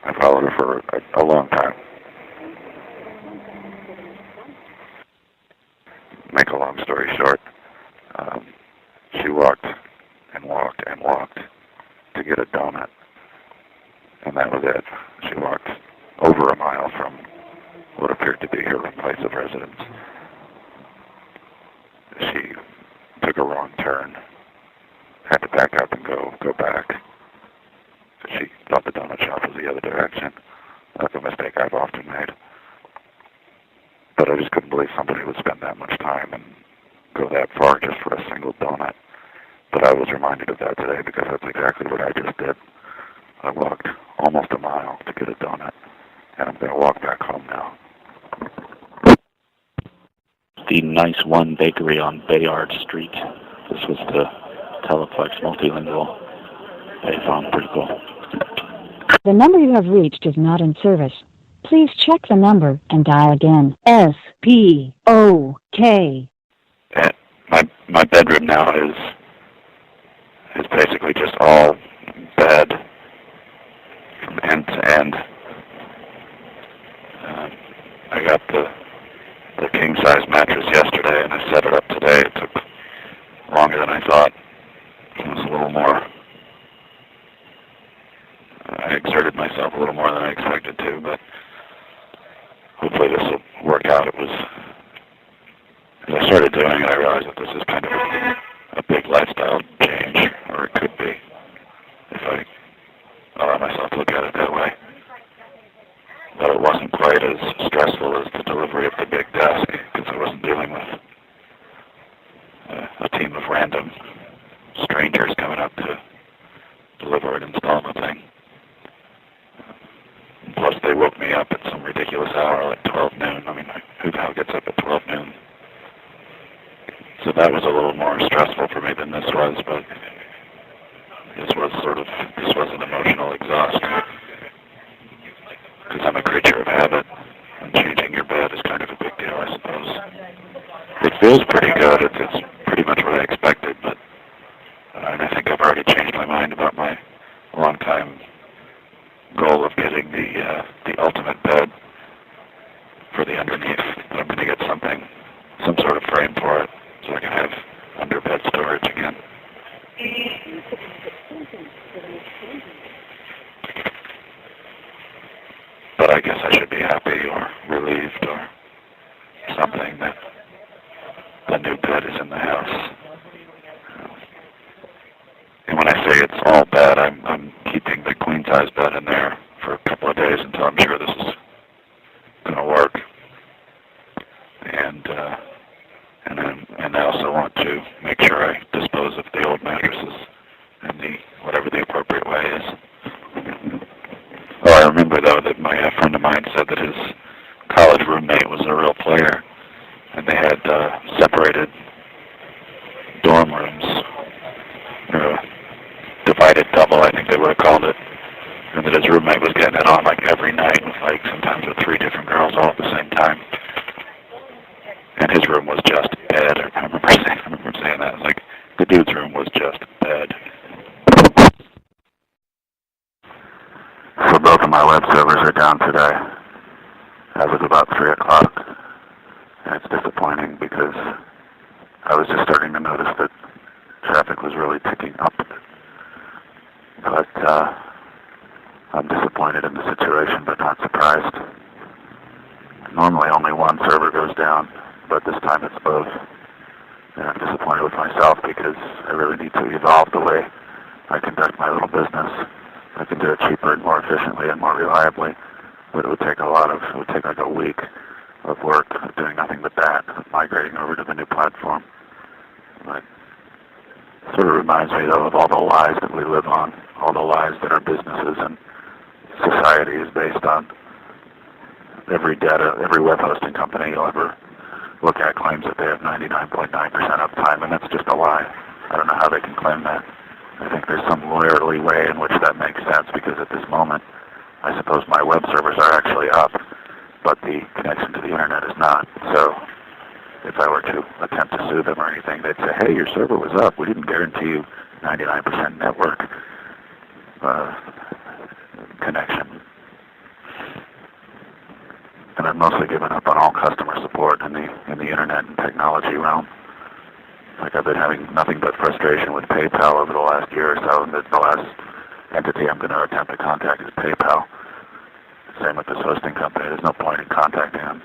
I followed her for a long time. Make a long story short, she walked and walked and walked to get a donut, and that was it. She walked over a mile from what appeared to be her place of residence. She took a wrong turn, had to back up and go back. She thought the donut shop was the other direction. That's a mistake I've often made. But I just couldn't believe somebody would spend that much time and go that far just for a single donut. But I was reminded of that today because that's exactly what I just did. I walked almost a mile to get a donut, and I'm going to walk back home now. The Nice One Bakery on Bayard Street. This was the Teleflex multilingual payphone. Pretty cool. The number you have reached is not in service. Please check the number and dial again. S-P-O-K. My bedroom now is basically just all bed from end to end. I got the king-size mattress yesterday, and I set it up today. It took longer than I thought. It was a little more. I exerted myself a little more than I expected to, but hopefully this will work out. As I started doing it, I realized that this is kind of a big lifestyle change, or it could be, if I allow myself to look at it that way. But it wasn't quite as stressful as the delivery of the big desk, because I wasn't dealing with a team of random strangers coming up to deliver and install the thing. Plus, they woke me up at some ridiculous hour, like 12 noon. I mean, who the hell gets up at 12 noon? So that was a little more stressful for me than this was, but this was an emotional exhaust. Because I'm a creature of habit, and changing your bed is kind of a big deal, I suppose. It feels pretty good. It's pretty much what I expected, but and I think I've already changed my mind about my long-time goal of getting the ultimate bed for the underneath. I'm going to get some sort of frame for it, so I can have under-bed storage again. But I guess I should be happy or relieved or something that the new bed is in the house. And when I say it's all bad, I'm keeping the queen-size bed in there for a couple of days until I'm sure this is going to work. And I also want to make sure I dispose of the old mattresses in whatever the appropriate way is. Oh, I remember though that a friend of mine said that his college roommate was a real player, and they had separated dorm rooms, divided double, I think they would have called it, and that his roommate was getting it on like every night with sometimes with 3 different girls all at the same time. And his room was just bed. I remember saying that. It's like the dude's room was just bed. So both of my web servers are down today. That was about 3 o'clock. And it's disappointing because I was just starting to notice that traffic was really picking up. But I'm disappointed in the situation, but not surprised. Normally only one one server goes down, but this time it's both. And I'm disappointed with myself because I really need to evolve the way I conduct my little business. I can do it cheaper and more efficiently and more reliably, but it would take like a week of work doing nothing but that, migrating over to the new platform. But it sort of reminds me, though, of all the lies that we live on, all the lies that our businesses and society is based on. Every web hosting company you'll ever look at claims that they have 99.9% uptime, and that's just a lie. I don't know how they can claim that. I think there's some lawyerly way in which that makes sense, because at this moment, I suppose my web servers are actually up, but the connection to the internet is not. So if I were to attempt to sue them or anything, they'd say, hey, your server was up. We didn't guarantee you 99% network connection. And I've mostly given up on all customer support in the internet and technology realm. Like, I've been having nothing but frustration with PayPal over the last year or so, and the last entity I'm going to attempt to contact is PayPal. Same with this hosting company. There's no point in contacting them.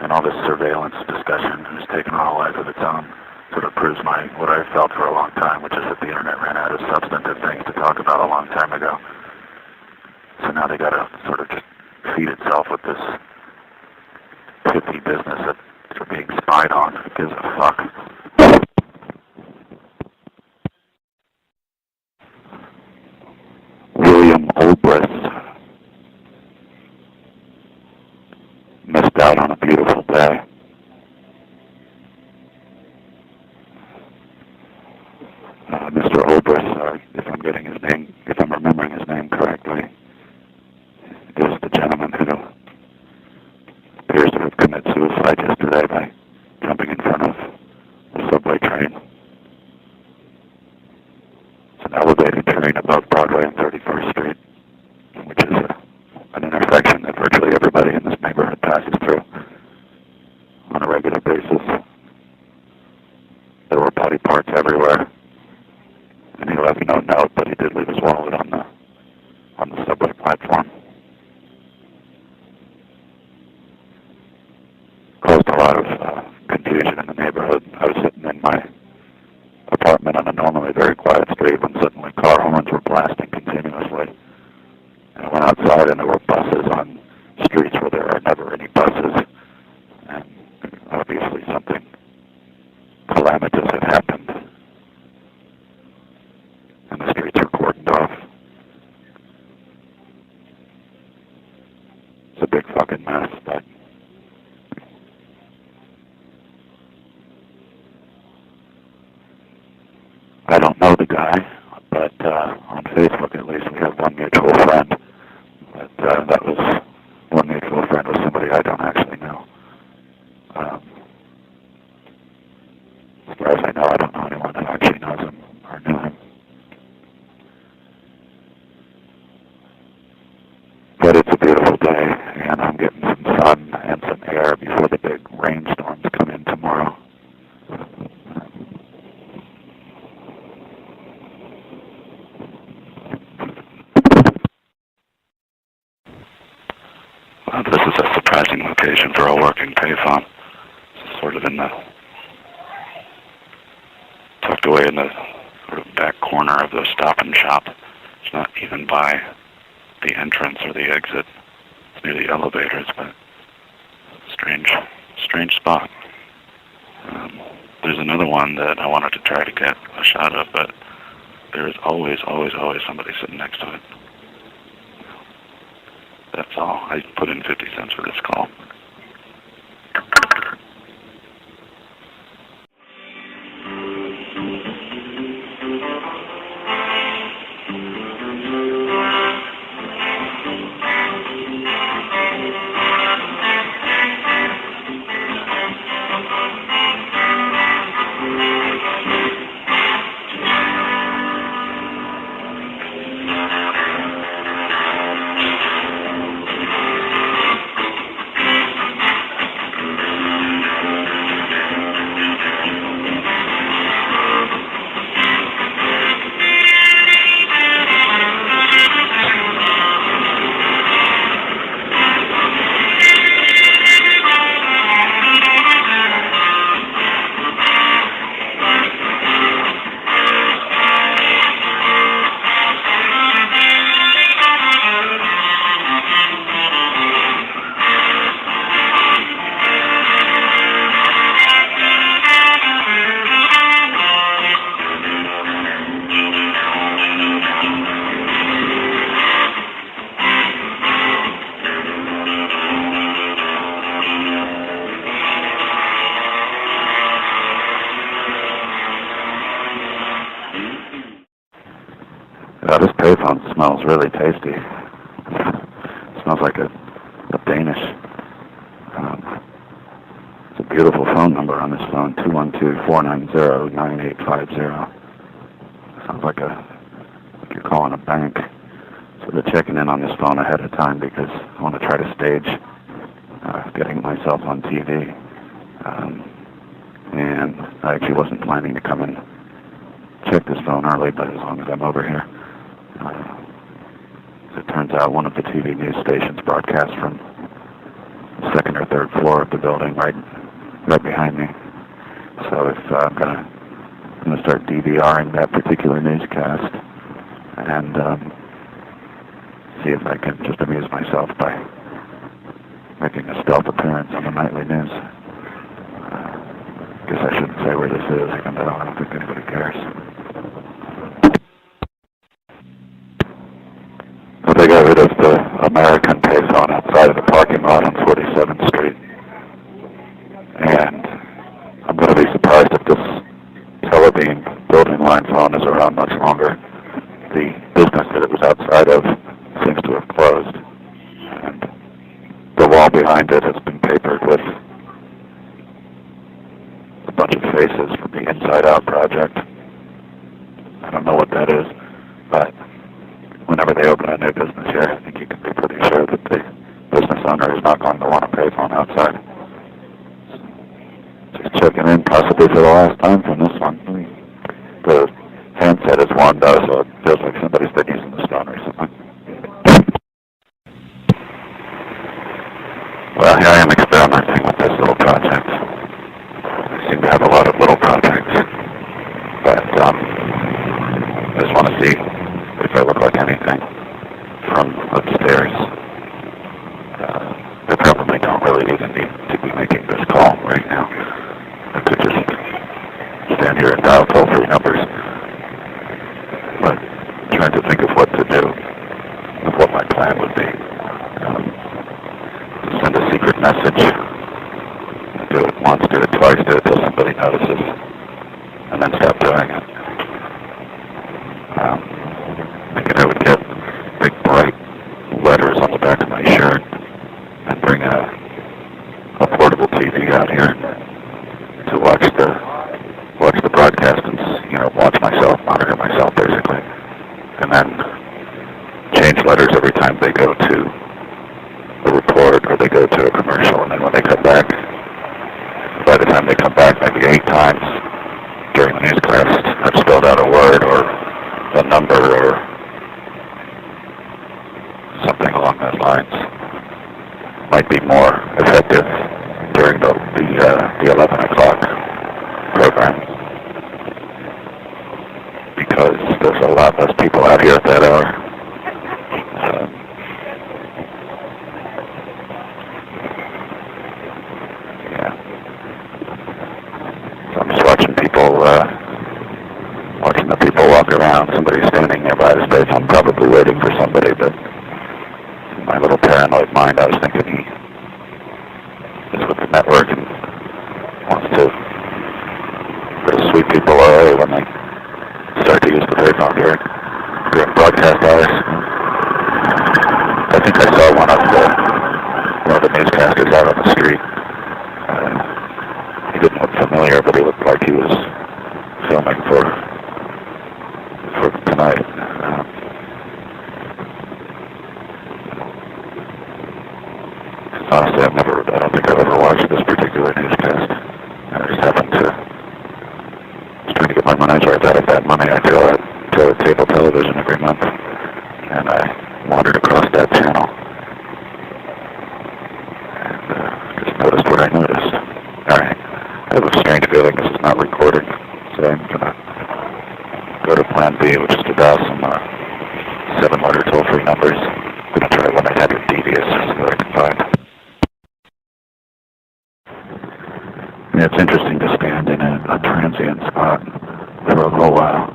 And all this surveillance discussion has taken on a life of its own. Sort of proves what I've felt for a long time, which is that the internet ran out of substantive things to talk about a long time ago. So now they got to sort of just feed itself with this pithy business that they're being spied on. Who gives a fuck? William Olbrist missed out on a beautiful day. Mr. Olbrist, if I'm remembering his name correctly, is the gentleman who appears to have committed suicide yesterday by jumping in front of a subway train. It's an elevated train above Broadway and 31st Street, which is an intersection that virtually everybody in this neighborhood passes through on a regular basis. There were body parts everywhere, and he left no note, but he did leave his wallet on the subway platform. Caused a lot of confusion in the neighborhood. I was sitting in my apartment on a normally very quiet street when suddenly car horns were blasting continuously. And I went outside and there were buses on streets where there are never any buses. And obviously something calamitous had happened. And the streets are cordoned off. It's a big fucking mess, but I don't know the guy, but on Facebook at least we have one mutual friend. But that was one mutual friend was somebody I don't actually know. As far as I know, I don't know anyone that actually knows him or knew him. But it's a beautiful day, and I'm getting some sun and some air before the big rainstorms come in tomorrow. Well, this is a surprising location for a working payphone. It's sort of tucked away in the sort of back corner of the Stop and Shop. It's not even by the entrance or the exit. It's near the elevators, but strange spot. There's another one that I wanted to try to get a shot of, but there is always somebody sitting next to it. That's all. I put in 50 cents for this call. This payphone smells really tasty. Smells like a Danish. It's a beautiful phone number on this phone, 212-490-9850. Sounds like you're calling a bank. So they're checking in on this phone ahead of time because I want to try to stage getting myself on TV. And I actually wasn't planning to come and check this phone early, but as long as I'm over here. As it turns out, one of the TV news stations broadcasts from the second or third floor of the building right behind me. So if I'm gonna start DVRing that particular newscast and see if I can just amuse myself by making a stealth appearance on the nightly news. Guess I shouldn't say where this is, even though I don't think anybody cares. Well, they got rid of the American payphone outside of the parking lot on 47th Street. And I'm going to be surprised if this Telebeam building line phone is around much longer. The business that it was outside of seems to have closed. And the wall behind it has been papered with a bunch of faces from the Inside Out project. I don't know what that is, but whenever they open a new business here, I think you can be pretty sure that the business owner is not going to want a payphone outside. Just checking in, possibly for the last time from this one. The handset is warmed up, so it feels like somebody's been using this phone recently. Well, here I am experimenting with this little project. I seem to have a lot of little projects, but I just want to see if I look like anything from upstairs. I probably don't really even need to be making this call right now. I could just stand here and dial toll-free numbers. But I'm trying to think of what to do, of what my plan would be. To send a secret message. Do it once, do it twice, do it till somebody notices, and then stop doing it. Thinking I would get big bright letters on the back of my shirt and bring a portable TV out here to watch the broadcast and watch myself, monitor myself basically, and then change letters every time they go to a report or they go to a commercial, and then when they come back, by the time they come back, maybe 8 times during the newscast, I've spelled out a word or a number or something along those lines. Might be more effective during the 11 o'clock program, because there's a lot less people out here at that hour. So I'm just watching the people walk around. Somebody's standing nearby the space. I'm probably waiting for somebody, but in my little paranoid mind, I was thinking he is with the network and wants to sweep people away when they start to use the payphone during broadcast hours. I think I saw one of the newscasters out on the street. He didn't look familiar, but he looked like he was filming for tonight. Honestly, I don't think I've ever watched this particular newscast. I just happened to trying to get my money's worth out of that money I throw at cable television every month, and I wandered across that channel and just noticed what I noticed. All right, I have a strange feeling this is not recording, so I'm gonna go to Plan B, which is to dial some 7-letter toll-free numbers. I'm gonna try 1-800 devious, see what I can find. Yeah, it's interesting to stand in a transient spot for a little while.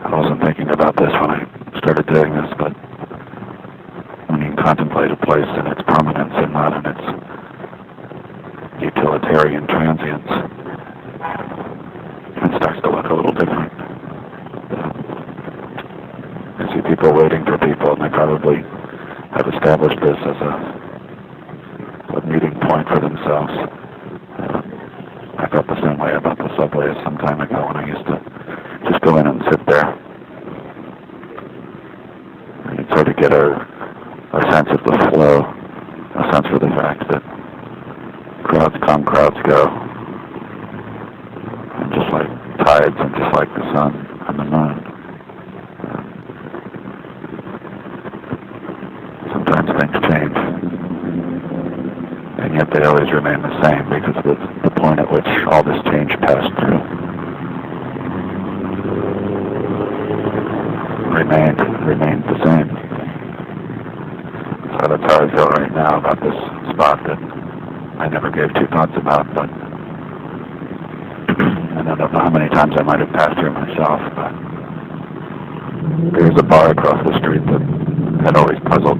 I wasn't thinking about this when I started doing this, but when you contemplate a place in its permanence and not in its utilitarian transience, it starts to look a little different. waiting for people, and they probably have established this as a meeting point for themselves. I felt the same way about the subway some time ago when I used to just go in and sit there. And you'd sort of get a sense of the flow, a sense of the fact that crowds come, crowds go. And just like tides and just like the sun and the moon. Sometimes things change. And yet they always remain the same because the point at which all this change passed through remained the same. So that's how I feel right now about this spot that I never gave two thoughts about, but I don't know how many times I might have passed through myself, but there's a bar across the street that had always puzzled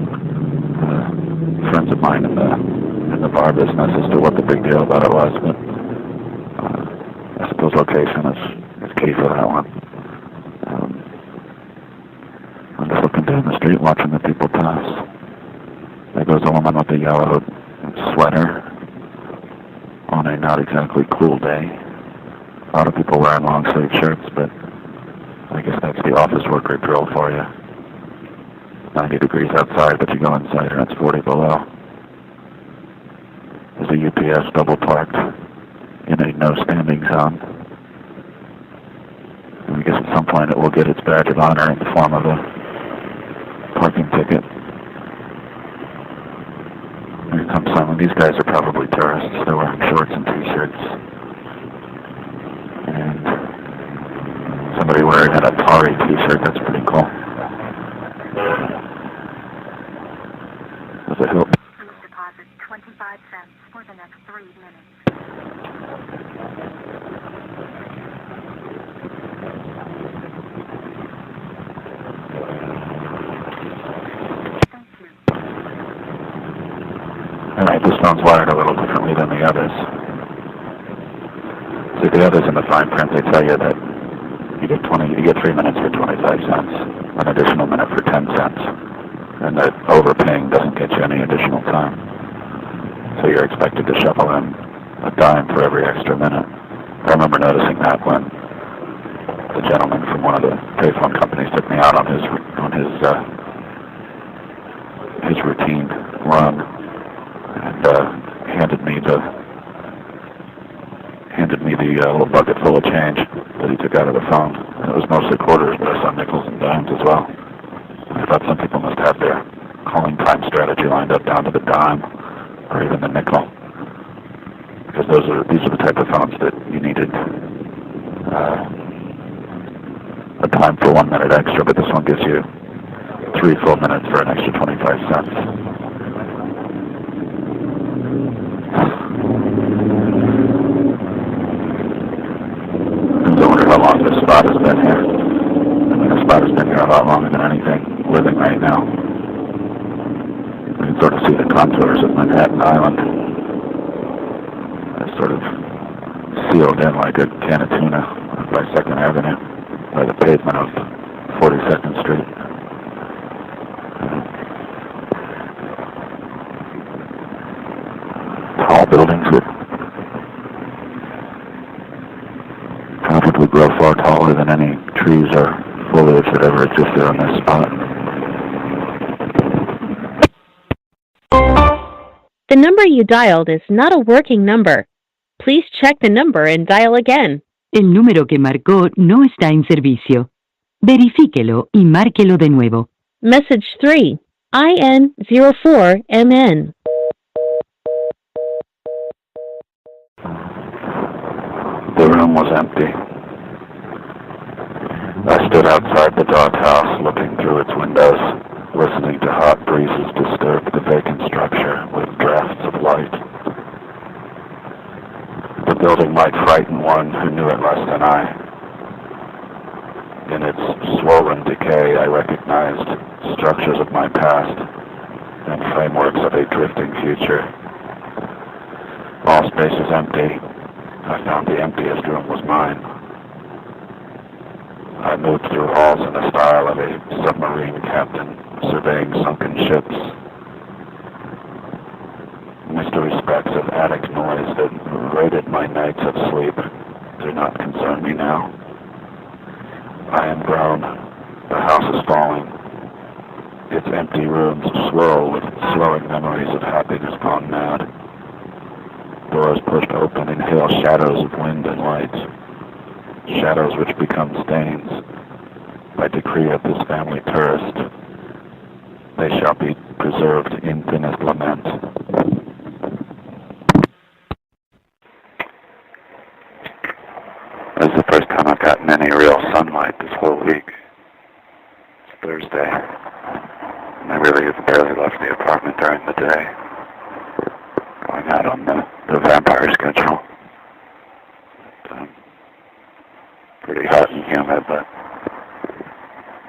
friends of mine in the bar business as to what the big deal about it was, but I suppose location is key for that one. I'm just looking down the street watching the people pass. There goes a woman with a yellow sweater on a not exactly cool day. A lot of people wearing long sleeve shirts, but I guess that's the office worker drill for you. 90 degrees outside, but you go inside and it's 40 below. There's a UPS double parked in a no standing zone. And I guess at some point it will get its badge of honor in the form of a parking ticket. Here comes someone. These guys are probably tourists. They're wearing shorts and t-shirts. And somebody wearing an Atari t-shirt. That's pretty cool. There's a hill. Please deposit 25 cents for the next 3 minutes. Alright, this phone's wired a little differently than the others. See, the others in the fine print, they tell you that you get 3 minutes for 25 cents, an additional minute for 10 cents, and that overpaying doesn't get you any additional time. So you're expected to shuffle in a dime for every extra minute. I remember noticing that when the gentleman from one of the payphone companies took me out on his routine run. And handed me the little bucket full of change that he took out of the phone. And it was mostly quarters, but I saw nickels and dimes as well. I thought some people must have their calling time strategy lined up down to the dime or even the nickel, because these are the type of phones that you needed a time for 1 minute extra, but this one gives you 3 full minutes for an extra 25 cents. I wonder how long this spot has been here. I mean, this spot has been here a lot longer than anything living right now. You can sort of see the contours of Manhattan Island. It's sort of sealed in like a can of tuna by 2nd Avenue, by the pavement of 42nd Street. Tall buildings would probably grow far taller than any trees or foliage that ever existed on this spot. The number you dialed is not a working number. Please check the number and dial again. El número que marcó no está en servicio. Verifíquelo y márquelo de nuevo. Message 3, IN04MN. The room was empty. I stood outside the doghouse, looking through its windows, listening to hot breezes disturb the vacant structure with drafts of light. The building might frighten one who knew it less than I. In its swollen decay, I recognized structures of my past and frameworks of a drifting future. All space is empty. I found the emptiest room was mine. I moved through halls in the style of a submarine captain surveying sunken ships. Mystery specks of attic noise that raided my nights of sleep do not concern me now. I am grown. The house is falling. Its empty rooms swirl with swelling memories of happiness gone mad. Doors pushed open inhale shadows of wind and light. Shadows which become stains. By decree of this family tourist, they shall be preserved in infinite lament. This is the first time I've gotten any real sunlight this whole week. It's Thursday. And I really have barely left the apartment during the day. Going out on the vampire schedule. Pretty hot and humid, but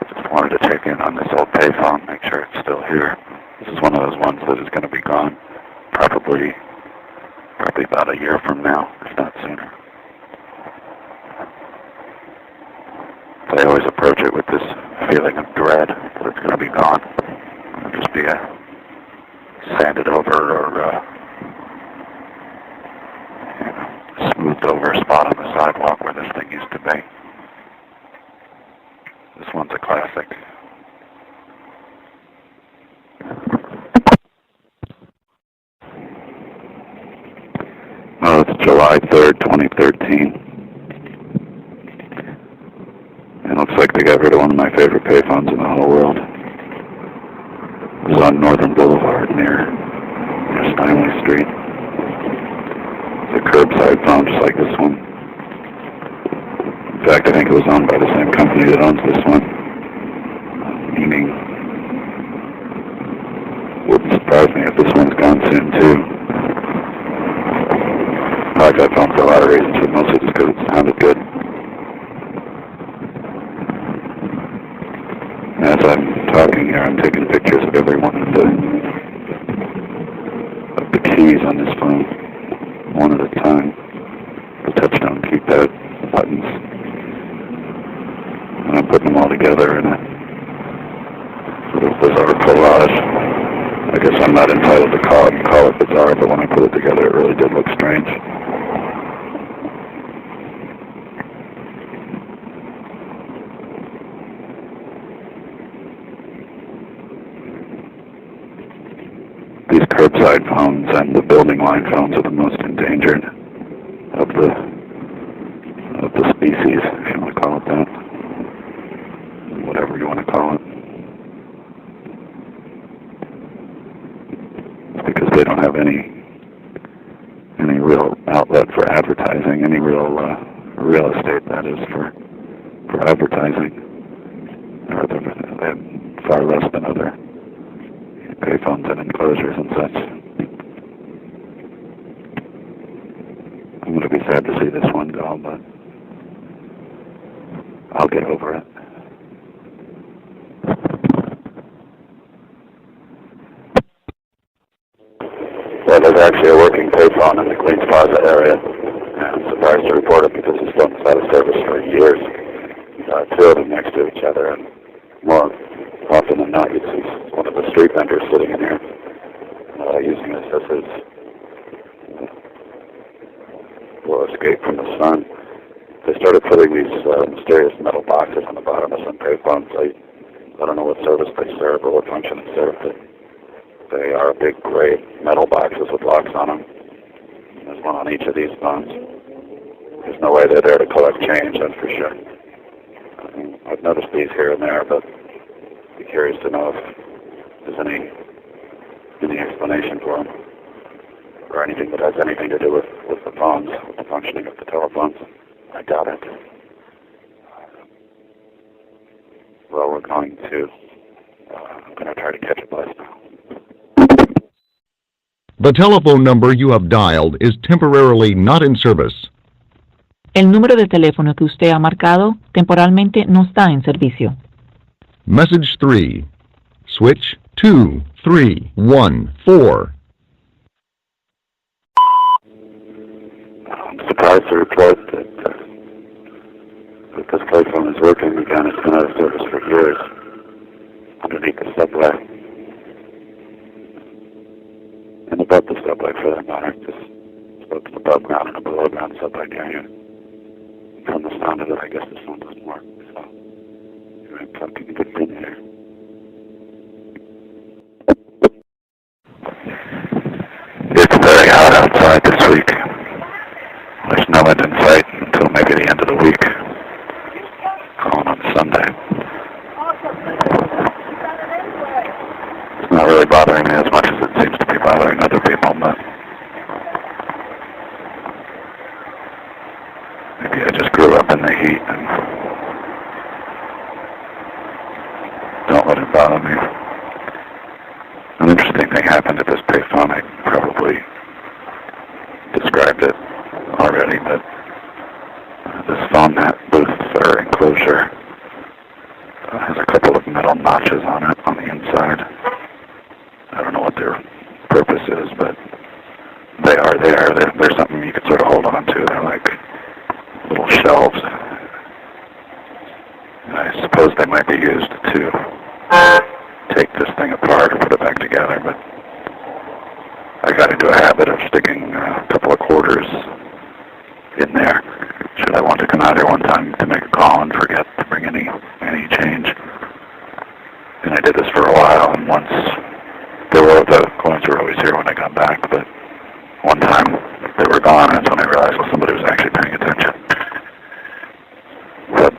just wanted to check in on this old payphone, make sure it's still here. This is one of those ones that is going to be gone probably about a year from now, if not sooner. I always approach it with this feeling of dread that it's going to be gone. It'll just be a sanded over or smoothed over spot on the sidewalk where this thing used to be. This one's a classic. Oh, it's July 3rd, 2013. It looks like they got rid of one of my favorite payphones in the whole world. It was on Northern Boulevard near Steinway Street. It's a curbside phone just like this one. In fact, I think it was owned by the same company that owns this one. Meaning, wouldn't surprise me if this one's gone soon too. I like that phone for a lot of reasons, but mostly just because it sounded good. As I'm talking here, I'm taking pictures of every one of the keys on this phone, one at a time. The touchdown keypad buttons. And I'm putting them all together in a little bizarre collage. I guess I'm not entitled to call it bizarre, but when I put it together, it really did look strange. These curbside phones and the building line phones are the most endangered of the species, if you want to call it that. Whatever you want to call it. It's because they don't have any real outlet for advertising, any real estate, that is, for advertising. They have far less than other payphones and enclosures and such. I'm going to be sad to see this one go, but I'll get over it. Well, there's actually a working payphone in the Queens Plaza area. And I'm surprised to report it because this phone's out of service for years. Two of them next to each other, and more often than not, you'd see one of the street vendors sitting in here using this as his escape from the sun. They started putting these mysterious metal boxes on the bottom of some payphones. I don't know what service they serve or what function they serve, but they are big gray metal boxes with locks on them. There's one on each of these phones. There's no way they're there to collect change, that's for sure. I've noticed these here and there, but I'd be curious to know if there's any explanation for them, or anything that has anything to do with the phones, with the functioning of the telephones. I doubt it. Well, I'm going to try to catch a bus now. The telephone number you have dialed is temporarily not in service. El número de teléfono que usted ha marcado temporalmente no está en servicio. Message 3. Switch 2, 3, 1, 4. I'm surprised to report that this payphone is working again. It's been out of service for years underneath the subway. And above the subway, for that matter. Just spoke to the above ground and a below ground subway near you. From the sound of it, I guess the phone doesn't work. So, you're plugging a good thing here. It's very hot outside this week. There's no end in sight until maybe the end of the week. Calling on Sunday. It's not really bothering me as much as it seems to be bothering other people, but maybe I just grew up in the heat and don't let it bother me. An interesting thing happened at this payphone. I probably described it already, but this phone booth or enclosure has a couple of metal notches on it on the inside. I don't know what their purpose is, but they are there. They're something you can sort of hold on to. They're like little shelves. And I suppose they might be used to take this thing apart or put it back together, but I got into a habit of sticking a couple of quarters in there should I want to come out here one time to make a call and forget to bring any change. And I did this for a while, and once the coins were always here when I got back, but one time they were gone, and that's when I realized, well, somebody was actually paying attention. But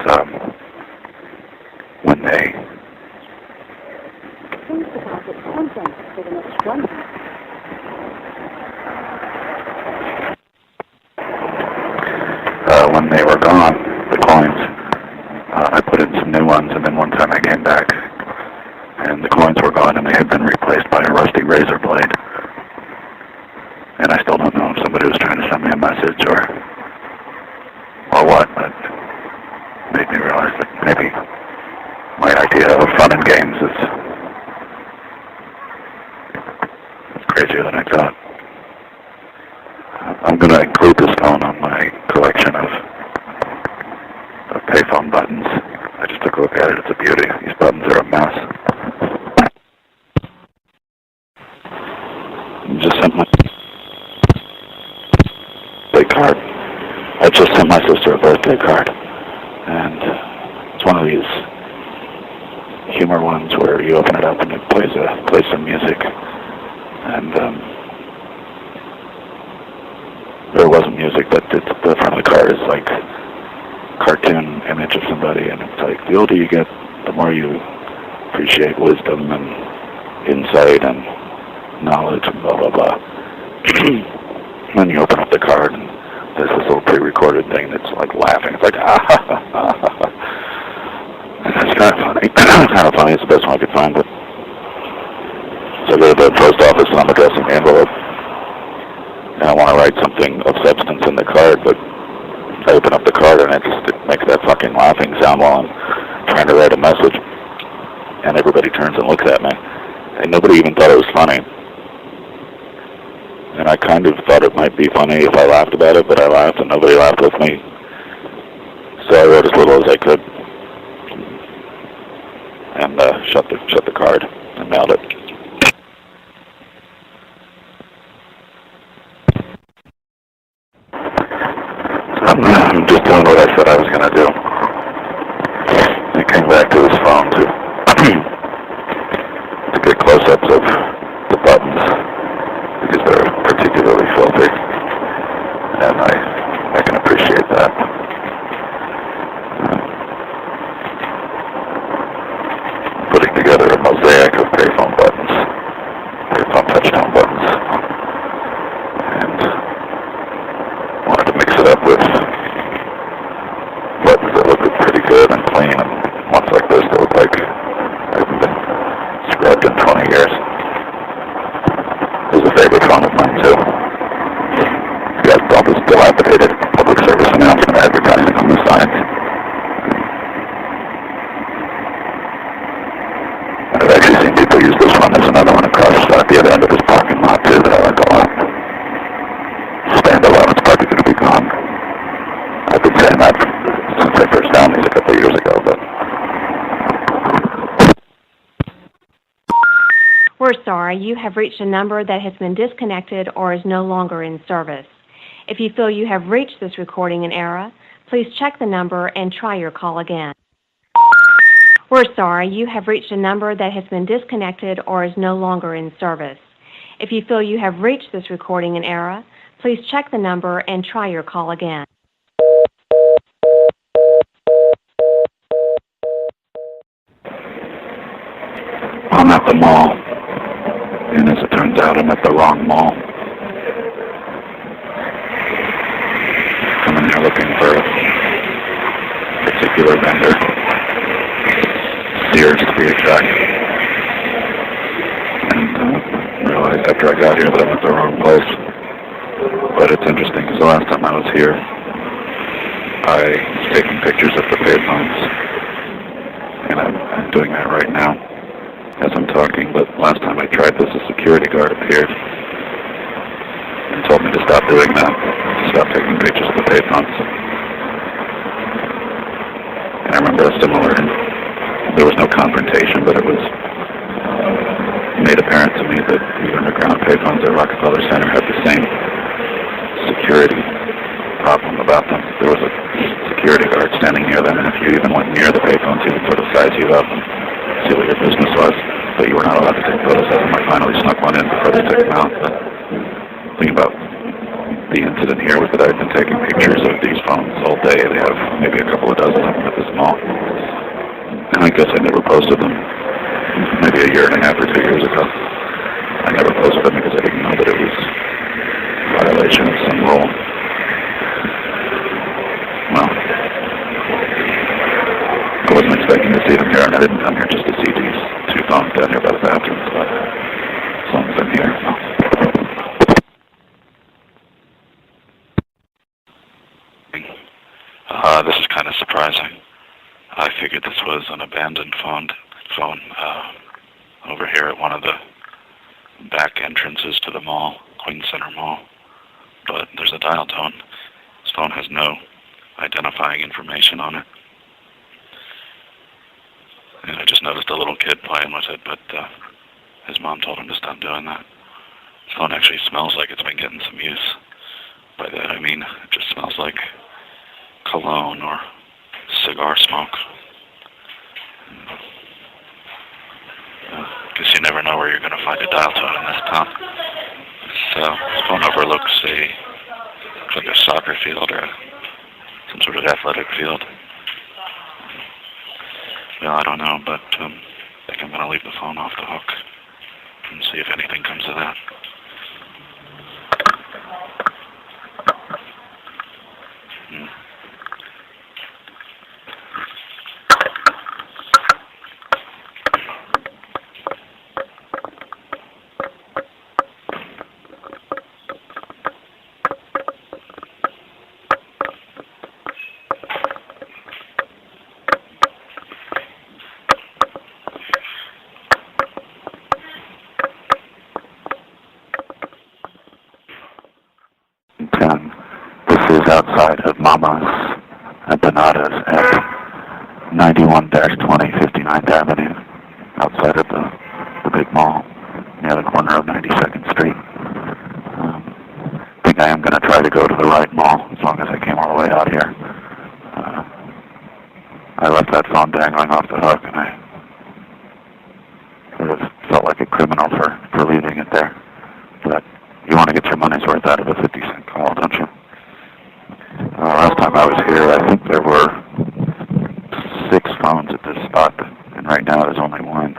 when they were gone, the coins, I put in some new ones, and then one time I came back, and the coins were gone, and they had been replaced by a rusty razor blade. And I still don't know if somebody was trying to send me a message or what, but it made me realize that maybe my idea of fun and games is crazier than I thought. I'm going to include this phone on my collection of payphone buttons. I just took a look at it. It's a beauty. These buttons are a mess. I just sent my sister a birthday card, and it's one of these humor ones where you open it up and it plays some music, and there wasn't music, but the front of the card is like cartoon image of somebody, and it's like the older you get, the more you appreciate wisdom and insight and knowledge and blah blah blah. Then you open up the card and there's this little pre-recorded thing that's like laughing. It's like ah ha ha ha ha. And it's kind of funny. Kind of funny. It's the best one I could find. But so I go to the post office and I'm addressing the envelope, and I want to write something of substance in the card, but I open up the card and it makes that fucking laughing sound while I'm trying to write a message, and everybody turns and looks at me, and nobody even thought it was funny. And I kind of thought it might be funny if I laughed about it, but I laughed and nobody laughed with me. So I wrote as little as I could and shut the card and mailed it. So I'm just doing what I said I was going to do. I came back to this phone to get close-ups of the buttons, because they're particularly filthy, and I can appreciate that. Putting together a mosaic of payphone buttons, payphone touchtone buttons, and wanted to mix it up with buttons that look pretty good and clean, and ones like this that look like they haven't been scrubbed in 20 years. Is a favorite phone of mine, too. You got all this dilapidated public service announcement advertising on the sides. I've actually seen people use this one. There's another one across at the other end of this parking lot, too, that I like a lot. Standalone, it's probably going to be gone. I've been saying that since I first found these sorry, you have reached a number that has been disconnected or is no longer in service. If you feel you have reached this recording in error, please check the number and try your call again. We're sorry, you have reached a number that has been disconnected or is no longer in service. If you feel you have reached this recording in error, please check the number and try your call again. I'm at the mall, and as it turns out, I'm at the wrong mall. I'm in there looking for a particular vendor, Sears to be exact, and realized after I got here that I'm at the wrong place. But it's interesting because the last time I was here, I was taking pictures of the payphones, and I'm doing that right now as I'm talking, but last time I tried this, a security guard appeared and told me to stop doing that, to stop taking pictures of the payphones. And I remember a similar, there was no confrontation, but it was made apparent to me that the underground payphones at Rockefeller Center had the same security problem about them. There was a security guard standing near them, and if you even went near the payphones, he would sort of size you up and see what your business was, but you were not allowed to take photos of them. I finally snuck one in before they took them out. But the thing about the incident here was that I've been taking pictures of these phones all day. They have maybe a couple of dozen of them at this mall. And I guess I never posted them. Maybe a year and a half or 2 years ago. I never posted them because I didn't know that it was a violation of some rule. Well, I wasn't expecting to see them here, and I didn't come here just to see these two phones down here by the bathrooms, but as long as I'm here. This is kind of surprising. I figured this was an abandoned phone over here at one of the back entrances to the mall, Queen Center Mall, but there's a dial tone. This phone has no identifying information on it. And I just noticed a little kid playing with it, but his mom told him to stop doing that. His phone actually smells like it's been getting some use. By that I mean it just smells like cologne or cigar smoke. Guess you never know where you're going to find a dial tone in this town. This phone overlooks looks like a soccer field or some sort of athletic field. Well, I don't know, but I think I'm going to leave the phone off the hook and see if anything comes of that. Outside of Mama's Empanadas at 91-20 59th Avenue, outside of the big mall, near the corner of 92nd Street. I think I am going to try to go to the right mall, as long as I came all the way out here. I left that phone dangling off the hook, and I sort of felt like a criminal for leaving it there. But you want to get your money's worth out of a 50-cent call, don't you? Last time I was here, I think there were 6 phones at this spot, and right now there's only one.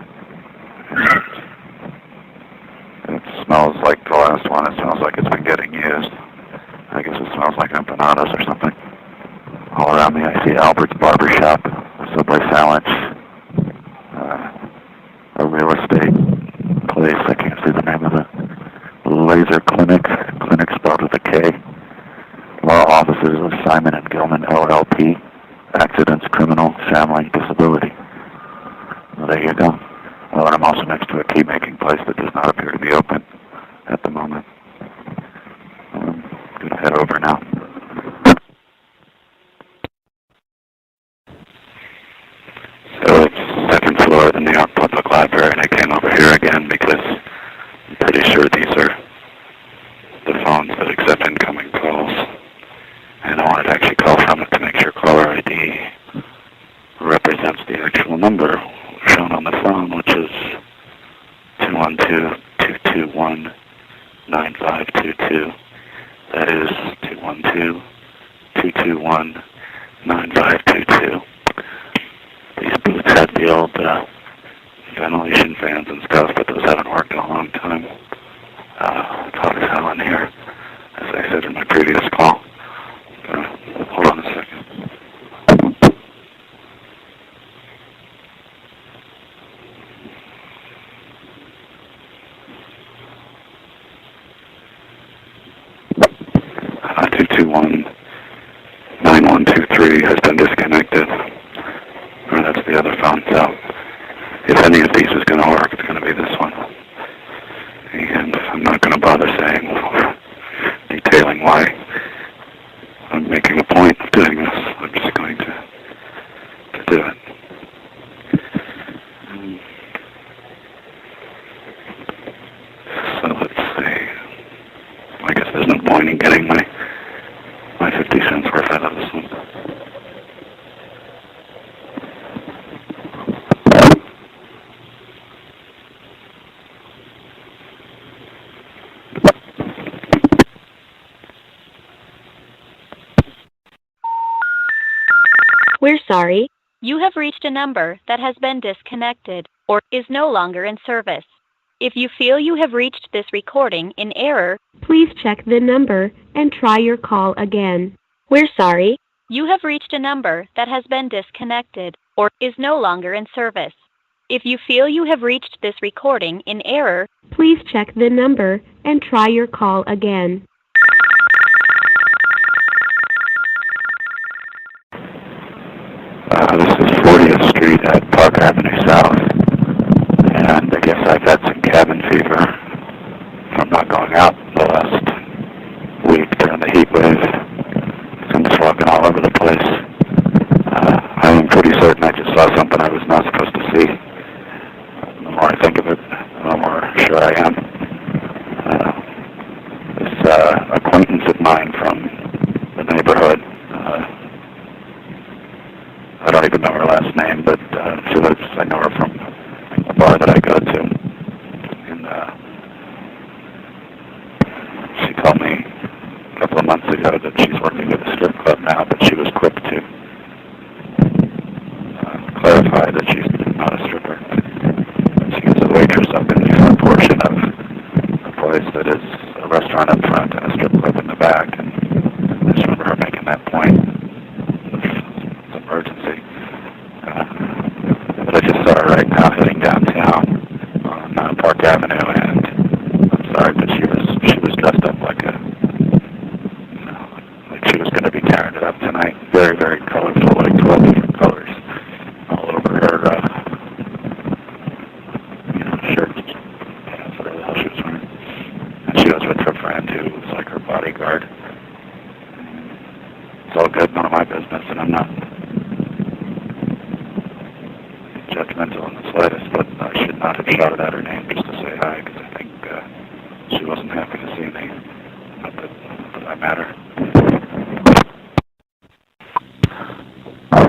It smells like the last one. It smells like it's been getting used. I guess it smells like empanadas or something. All around me I see Albert's Barber Shop, Subway Sandwich, a real estate place. I can't see the name of it. Laser Clinic spelled with a K. Law offices of Simon & Gilman, LLP, accidents, criminal, family, disability. Well, there you go. Well, and I'm also next to a key-making place that does not appear to be open at the moment. I'm going to head over now. So it's 2nd floor of the New York Public Library, and I came over here again because 222-221-9522. These booths had the old ventilation fans and stuff, but those haven't worked in a long time. It's hot as hell in here, as I said in my previous call. Hold on a second. Uh, 221-9123 has been disconnected. Or that's the other phone, so if any of these is going to work, it's going to be this one. And I'm not going to bother saying, detailing why I'm making a point of doing this. I'm just going to do it. So let's see. I guess there's no point in getting my 50 cents worth out of this one. We're sorry. You have reached a number that has been disconnected or is no longer in service. If you feel you have reached this recording in error, please check the number and try your call again. We're sorry. You have reached a number that has been disconnected or is no longer in service. If you feel you have reached this recording in error, please check the number and try your call again. This is 40th Street at Park Avenue South, and I guess I've had some cabin fever from not going out the last week during the heat wave. So I'm just walking all over the place. I'm pretty certain I just saw something I was not supposed to see. The more I think of it, the more sure I am. This acquaintance of mine from the neighborhood, I don't even know her last name, but I know her from a bar that I go to. And she told me a couple of months ago that she's working at a strip club now, but she was quick to clarify that she's not a stripper. She is a waitress up in the front portion of a place that is a restaurant up front and a strip club in the back. And I just remember her making that point. Emergency. But I just saw her right now heading downtown on Park Avenue, and I'm sorry, but she was dressed up like like she was going to be tearing it up tonight. Very, very colorful, like 12 different colors all over her, shirt. That's whatever the hell she was wearing. And she was with her friend who was like her bodyguard. It's all good, none of my business, and I'm not judgmental in the slightest, but I should not have shouted out her name just to say hi, because I think she wasn't happy to see me. Not that I matter.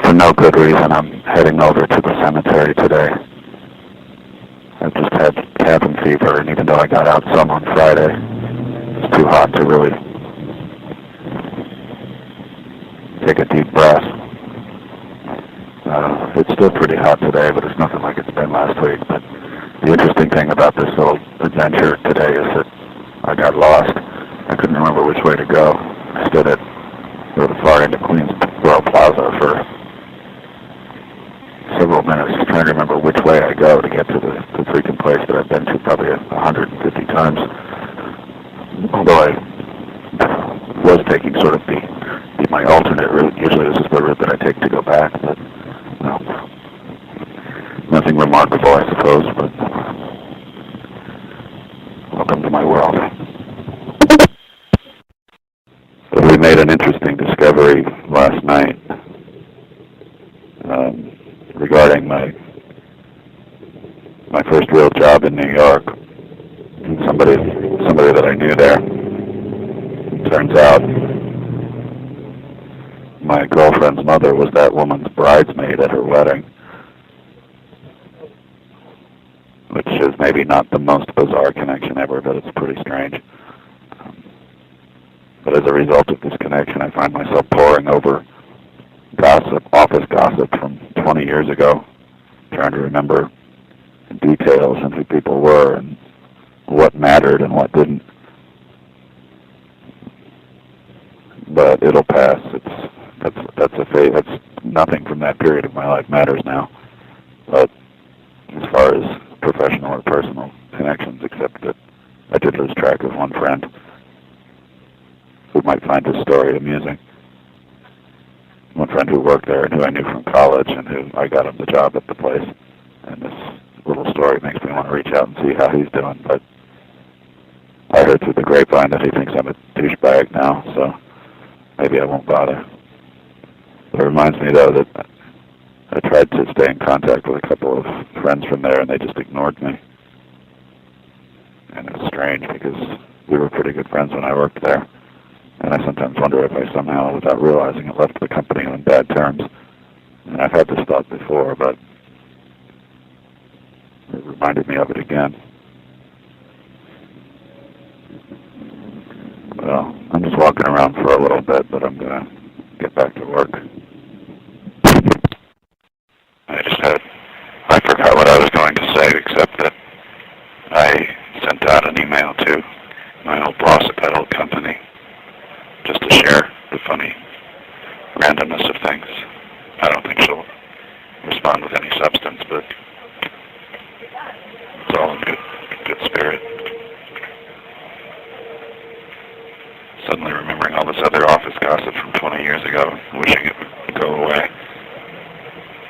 For no good reason, I'm heading over to the cemetery today. I've just had cabin fever, and even though I got out some on Friday, it's too hot to really take a deep breath. It's still pretty hot today, but it's nothing like it's been last week. But the interesting thing about this little adventure today is that I got lost. I couldn't remember which way to go. I stood at the far end of Queensboro Plaza for several minutes trying to remember which way I go to get to the freaking place that I've been to probably 150 times. Although I was taking sort of my alternate route. Usually this is the route that I take to go back, but no. Nothing remarkable, I suppose, but welcome to my world. So we made an interesting discovery last night regarding my first real job in New York. And somebody that I knew there. Turns out my girlfriend's mother was that woman's bridesmaid at her wedding, which is maybe not the most bizarre connection ever, but it's pretty strange. But as a result of this connection, I find myself poring over gossip, office gossip from 20 years ago, trying to remember details and who people were and what mattered and what didn't. But it'll pass. That's a phase. That's nothing from that period of my life matters now. But as far as professional or personal connections, except that I did lose track of one friend who might find his story amusing. One friend who worked there and who I knew from college and who I got him the job at the place. And this little story makes me want to reach out and see how he's doing. But I heard through the grapevine that he thinks I'm a douchebag now, so maybe I won't bother. It reminds me, though, that I tried to stay in contact with a couple of friends from there, and they just ignored me. And it's strange because we were pretty good friends when I worked there. And I sometimes wonder if I somehow, without realizing it, left the company on bad terms. And I've had this thought before, but it reminded me of it again. Well, I'm just walking around for a little bit, but I'm going to get back to work. I forgot what I was going to say, except that I sent out an email to my old boss at that old company just to share the funny randomness of things. I don't think she'll respond with any substance, but it's all in good spirit. Suddenly remembering all this other office gossip from 20 years ago, wishing it would go away.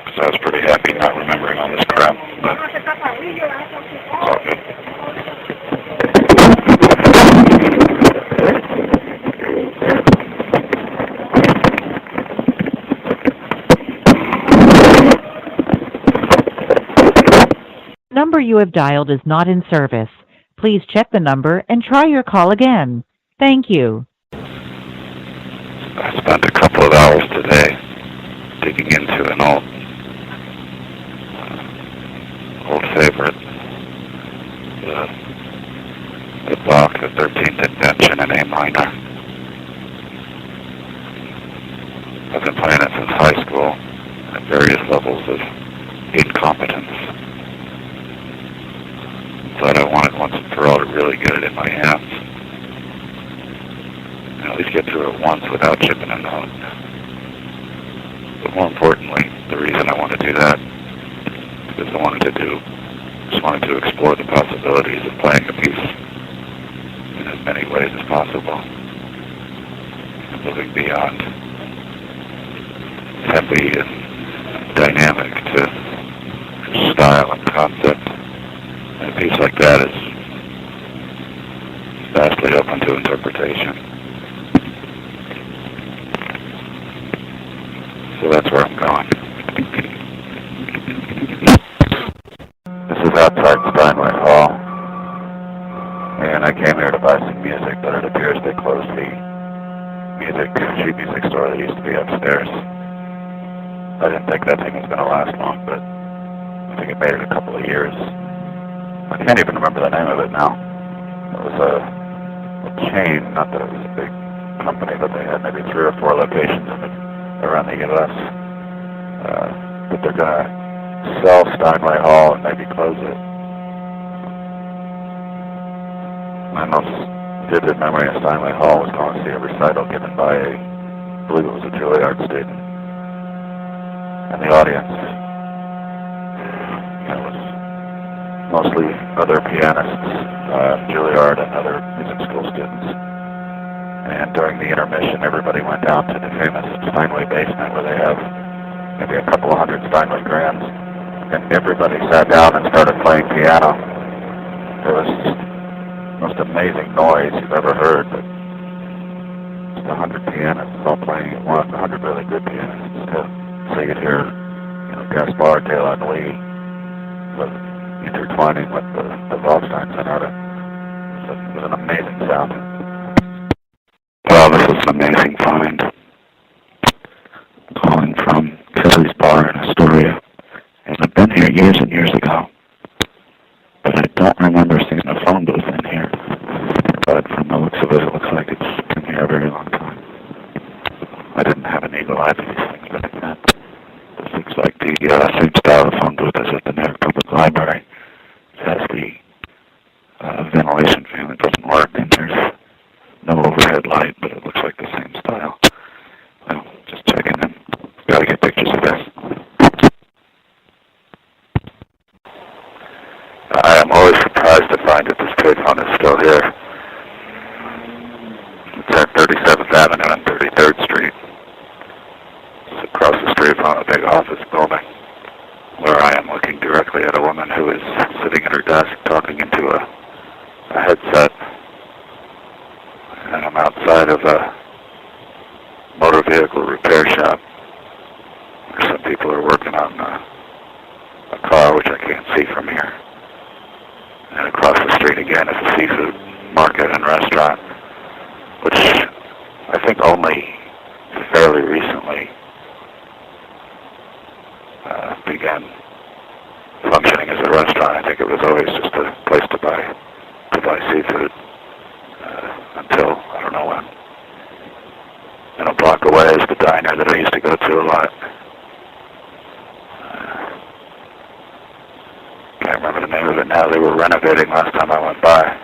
Because I was pretty happy not remembering all this crap, but it's all good. The number you have dialed is not in service. Please check the number and try your call again. Thank you. I spent a couple of hours today digging into an old favorite, the Bach, the 13th Invention in A minor. I've been playing it since high school at various levels of incompetence. Thought I wanted once and for all to really get it in my hands. And at least get through it once without chipping a note. But more importantly, the reason I want to do that is because I wanted to explore the possibilities of playing a piece in as many ways as possible. And moving beyond heavy and dynamic to style and concept. And a piece like that is vastly open to interpretation. So that's where I'm going. This is outside Steinway Hall, and I came here to buy some music, but it appears they closed the sheet music store that used to be upstairs. I didn't think that thing was going to last long, but I think it made it a couple of years. I can't even remember the name of it now. It was a chain, not that it was a big company, but they had maybe 3 or 4 locations around the U.S. But they're going to sell Steinway Hall and maybe close it. My most vivid memory of Steinway Hall was going to see a recital given by I believe it was a Juilliard student. And the audience, was mostly other pianists, Juilliard and other music school students. And during the intermission, everybody went down to the famous Steinway basement where they have maybe a couple of hundred Steinway grands. And everybody sat down and started playing piano. It was just the most amazing noise you've ever heard. But just 100 pianists all playing at once, 100 really good pianists. So you could hear, Gaspard, Taylor, and Lee intertwining with the Waldstein Sonata. It was an amazing sound. Well, this is an amazing find. Calling from Kelly's Bar in Astoria. And I've been here years and years ago. But I don't remember seeing a phone booth in here. But from the looks of it, it looks like it's been here a very long I didn't have an eagle eye for these things back then. This looks like the same style of phone booth as at the New York Public Library. It has the ventilation fan that doesn't work, and there's no overhead light, but it looks like the same style. Well, just checking in. Gotta get pictures of this. I am always surprised to find that this payphone is still here. It's at 37th Avenue and 33rd Street. It's across the street from a big office building, where I am looking directly at a woman who is sitting at her desk talking into a headset. And I'm outside of a motor vehicle repair shop, where some people are working on a car, which I can't see from here. And across the street again is a seafood market and restaurant, which I think only fairly recently began functioning as a restaurant. I think it was always just a place to buy seafood until I don't know when. And a block away is the diner that I used to go to a lot. Can't remember the name of it now. They were renovating last time I went by.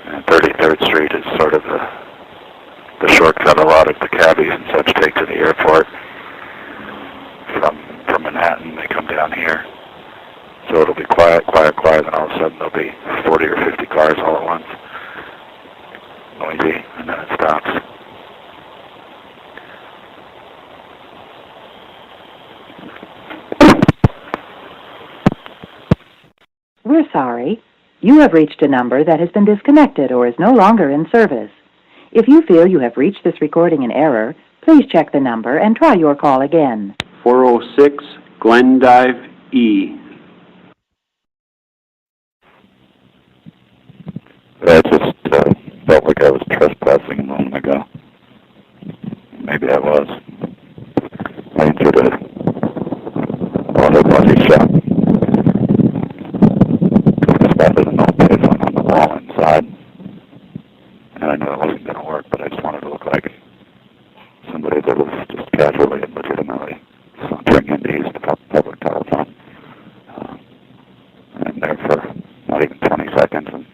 And 33rd Street is sort of the shortcut a lot of the cabbies and such take to the airport. From Manhattan, they come down here. So it'll be quiet, and all of a sudden there'll be 40 or 50 cars all at once. Noisy, and then it stops. We're sorry. You have reached a number that has been disconnected or is no longer in service. If you feel you have reached this recording in error, please check the number and try your call again. 406 Glendive E. I just felt like I was trespassing a moment ago. Maybe I was. I entered a auto body shop. I spotted an old payphone on the wall inside. And I knew it wasn't going to work, but I just wanted to look like somebody that was just casually and legitimately sauntering in to use the public telephone. And there for not even 20 seconds, and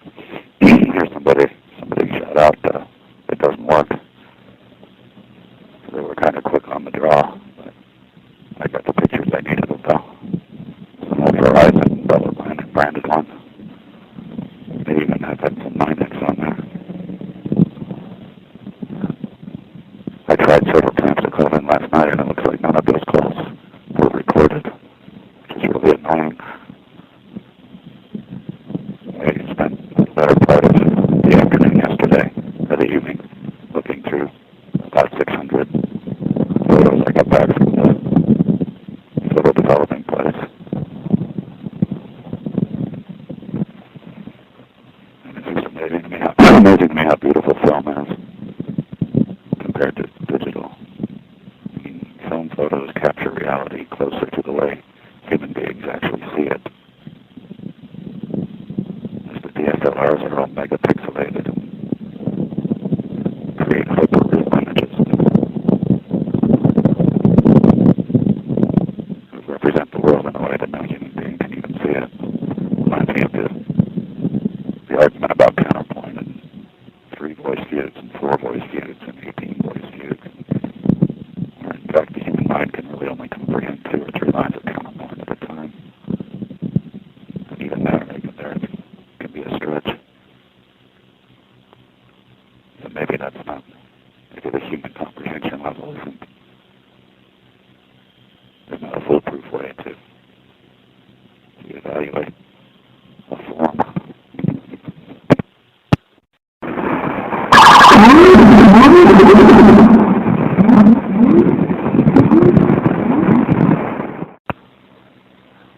here's somebody shout out, it doesn't work. So they were kind of quick on the draw, but I got the pictures I needed of though. Some old Verizon branded ones. They even have had some 9X on there. I tried several times to call in last night, and it looks like none of those calls were recorded, which is really annoying. I spent the better part of the afternoon yesterday, or the evening, looking through about 600 photos I got back from the photo developing place. And it's just amazing to me how beautiful film is compared to digital. I mean, film photos capture reality closer to the way human beings actually see it. As the DSLRs are all megapixelated and create hyper-real images that represent the world in a way that no human being can even see it. Reminds me of the argument about counterpoint and 3 voice feuds and 4 voice feuds and 18 voice feuds. Where in fact the human mind can really only comprehend 2 or 3 lines of counterpoint at a time. And even there can be a stretch. So maybe that's not, maybe the human comprehension level isn't, there's not a foolproof way to evaluate a form.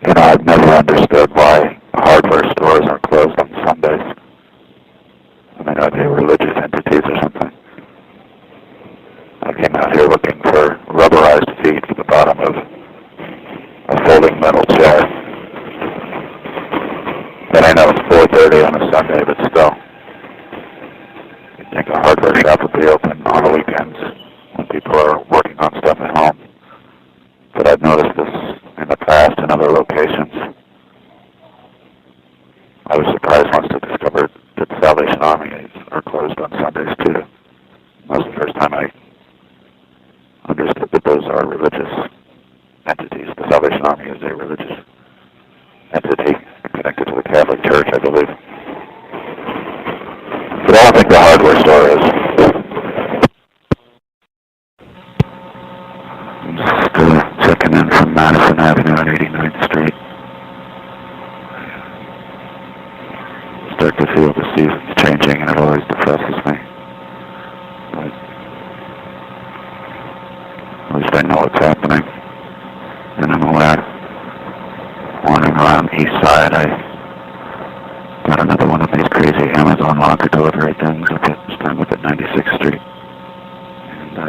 You know, I've never understood why hardware stores are closed on Sundays. I mean, are they religious entities or something? I came out here looking for rubberized feet for the bottom of a folding metal chair. And I know it's 4:30 on a Sunday, but still, you'd think the hardware shop would be open on the weekends when people are working on stuff at home. But I've noticed this in the past in other locations. I was surprised once to discover that the Salvation Army are closed on Sundays too. That was the first time I understood that those are religious entities. The Salvation Army is a religious entity connected to the Catholic Church, I believe. But I don't think the hardware store is. I'm just checking in from Madison Avenue at 89th Street. Start to feel the seasons changing, and it always depresses me. But at least I know what's happening, and I'm aware. Wandering around the east side, I got another one of these crazy Amazon locker delivery things up at 96th Street. And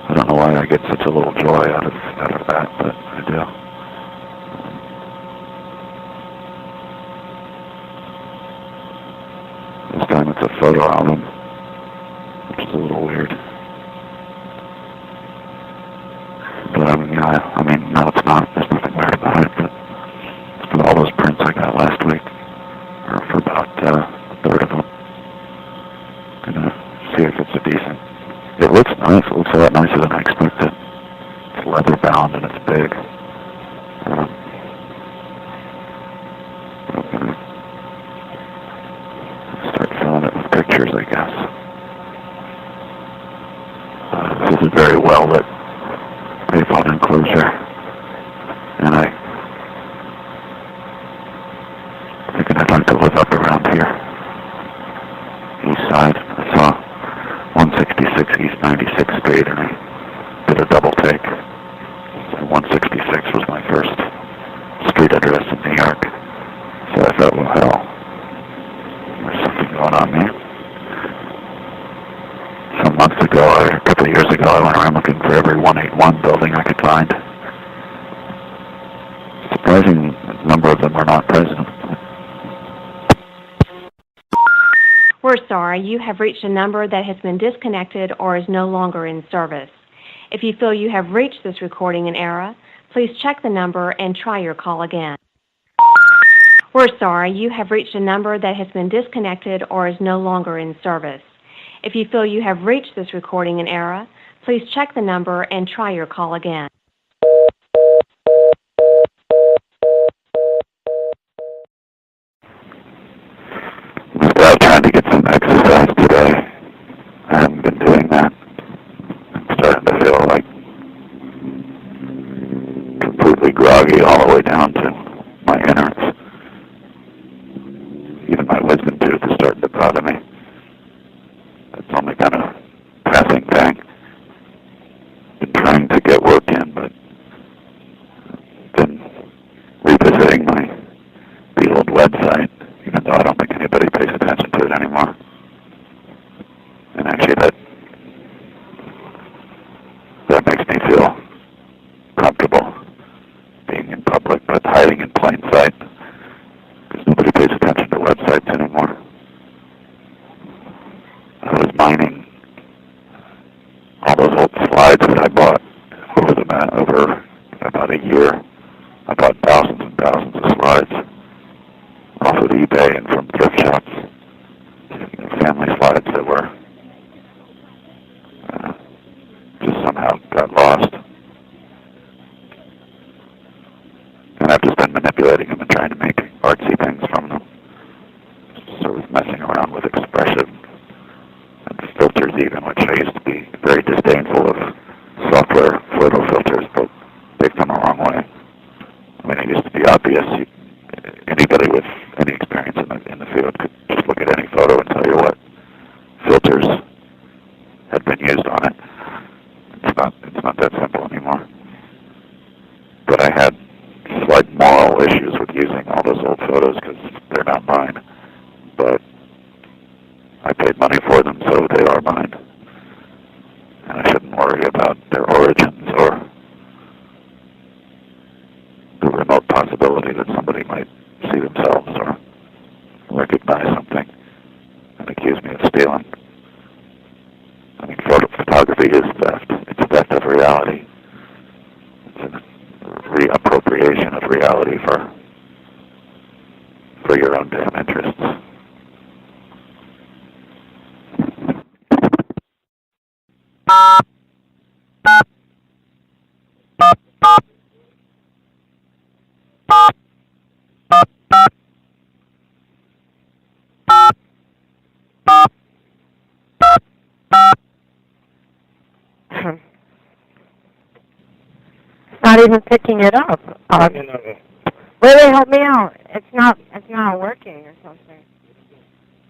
I don't know why I get such a little joy out of that, but I do. This time it's a photo album, which is a little weird. But I mean, no, it's not. There's nothing weird about it. But it's for all those prints I got last week, or for about a third of them. Gonna see if it's a decent. It looks nice. It looks a lot nicer than I expected. It's leather bound and it's big. I'm gonna start filling it with pictures, I guess. This is a very well lit Payphone enclosure, and I thinking I'd like to live up around here. East side, I saw 166 East 96th Street, and I did a double take. So 166 was my first street address in New York, so I thought, well, hell, there's something going on there. Some months ago, or a couple of years ago, I went around looking for every 181 building I could find. Surprising number of them were not present. We're sorry, you have reached a number that has been disconnected or is no longer in service. If you feel you have reached this recording in error, please check the number and try your call again. We're sorry, you have reached a number that has been disconnected or is no longer in service. If you feel you have reached this recording in error, please check the number and try your call again. I'm still trying to get some exercise today. I haven't been doing that. I'm starting to feel like completely groggy all the way down to my innards. Even my wisdom tooth is starting to bother me. It's only kind of a passing thing. Been trying to get work in, but been revisiting the old website, even though I don't think anybody pays attention to it anymore. And actually that makes me feel comfortable being in public, but hiding in plain sight, because nobody pays attention to websites anymore. I was mining all those old slides that I bought over about a year. I bought thousands and thousands of slides off of eBay and from thrift shops. Family slides that were just somehow got lost. And I've just been manipulating them and trying to make artsy things from them. Sort of messing around with expression and filters even, which I used to be very disdainful of software photo filters, but they've come a long way. I mean, it used to be obvious. Anybody with any experience in the field could just look at any photo and tell you what filters had been used on it. It's not that simple anymore. But I had slight moral issues with using all those old photos because they're not mine. But I paid money for them, so they are mine. And I shouldn't worry about their origins or the remote possibility that somebody might see themselves or recognize something and accuse me of stealing. pornography is theft. It's theft of reality. It's a reappropriation of reality for your own damn interests. Not even picking it up. Really help me out. It's not working or something.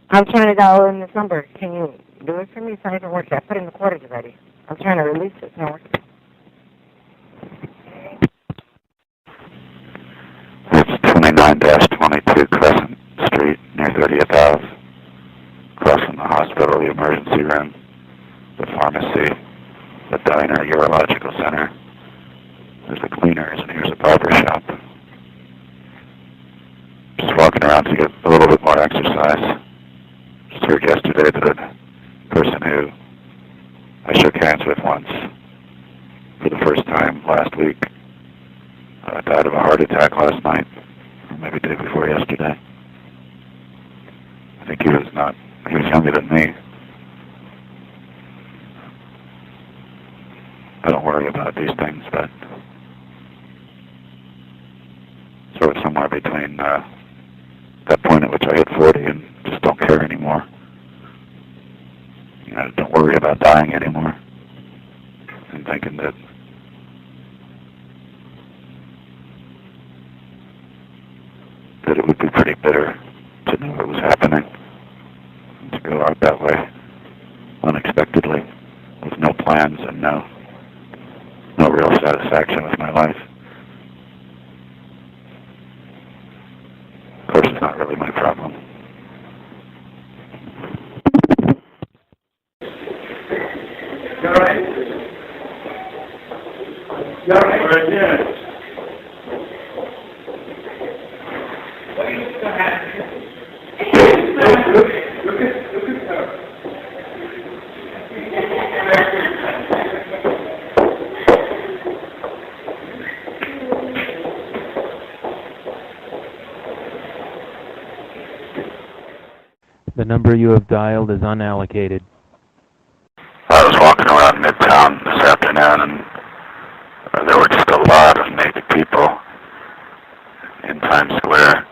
I'm trying to dial in this number. Can you do it for me? It's not even working. I put in the quarters already. I'm trying to release it. It's not working. It's 29-22 Crescent Street near 30th Ave. Crossing the hospital, the emergency room, the pharmacy, the diner, urological center. There's the cleaners, and here's a barber shop. Just walking around to get a little bit more exercise. Just heard yesterday that a person who I shook hands with once for the first time last week died of a heart attack last night, or maybe the day before yesterday. I think he was younger than me. I don't worry about these things, but sort of somewhere between that point at which I hit 40 and just don't care anymore. You know, don't worry about dying anymore. And thinking that it would be pretty bitter to know it was happening, and to go out that way unexpectedly with no plans and no real satisfaction with my life. Of course, it's not really my problem. You all right? You all right? Right, yeah. Look at her. The number you have dialed is unallocated. I was walking around Midtown this afternoon, and there were just a lot of naked people in Times Square.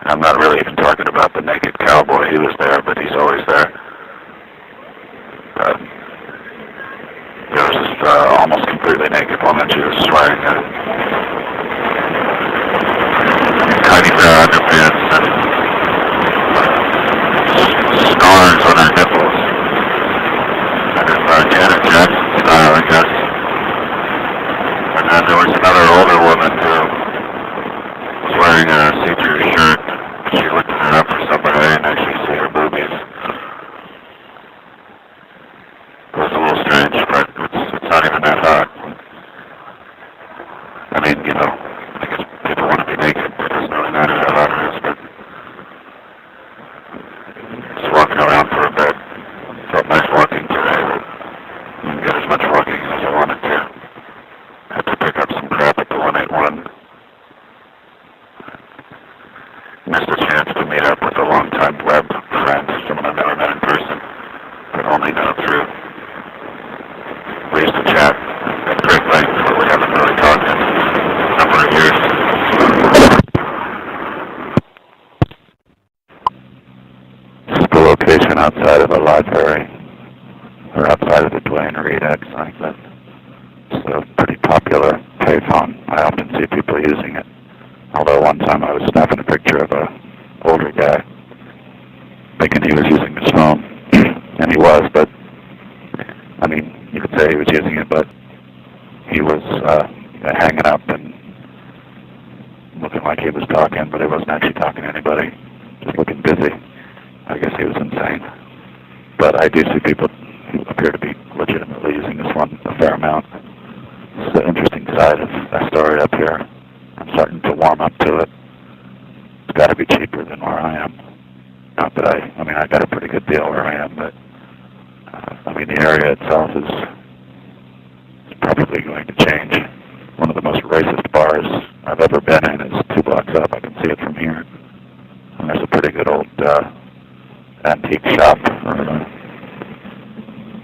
I'm not really even talking about the naked cowboy. He was there, but he's always there. There was this almost completely naked woman. She was wearing tiny pair of underpants and scars on her nipples. Kind of Janet Jackson style, I guess. And then there was another older woman who was wearing a see-through shirt. She lifted it up for somebody. I didn't actually see her boobies. It was a little strange, but it's not even that hot. I mean, you know, I guess people want to be naked. It doesn't really matter how hot it is, but just walking around for a bit. Felt nice walking today, but I didn't get as much walking as I wanted to. I had to pick up some crap at the 181. Missed a chance to meet up with a longtime web friend, someone I've never met in person, but only know through. We used to chat at great length, but we haven't really talked in a number of years. This is the location outside of a library, or outside of the Dwayne Reed X, like that. It's a pretty popular payphone. I often see people using it. Although one time I was snapping a picture of an older guy, thinking he was using his phone, and he was, but, I mean, you could say he was using it, but he was hanging up and looking like he was talking, but he wasn't actually talking to anybody, just looking busy. I guess he was insane. But I do see people who appear to be legitimately using this one a fair amount. It's an interesting side of that story up here. I'm starting to warm up to it. It's got to be cheaper than where I am. Not that I mean, I got a pretty good deal where I am, but I mean, the area itself is probably going to change. One of the most racist bars I've ever been in is 2 blocks up. I can see it from here. And there's a pretty good old antique shop, or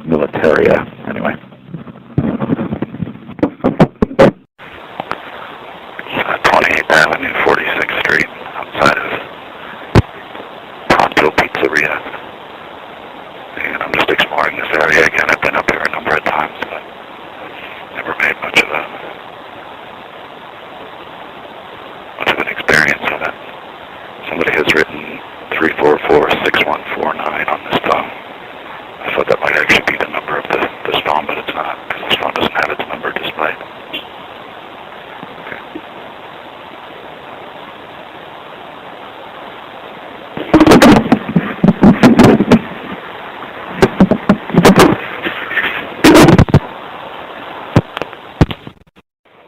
militaria, anyway. It's 28th Avenue, 46th Street, outside of Pronto Pizzeria. And I'm just exploring this area again. I've been up here a number of times, but never made much of an experience of it. Somebody has written 344-6149 on this phone. I thought that might actually be the number of this phone, but it's not, because this phone doesn't have its number displayed.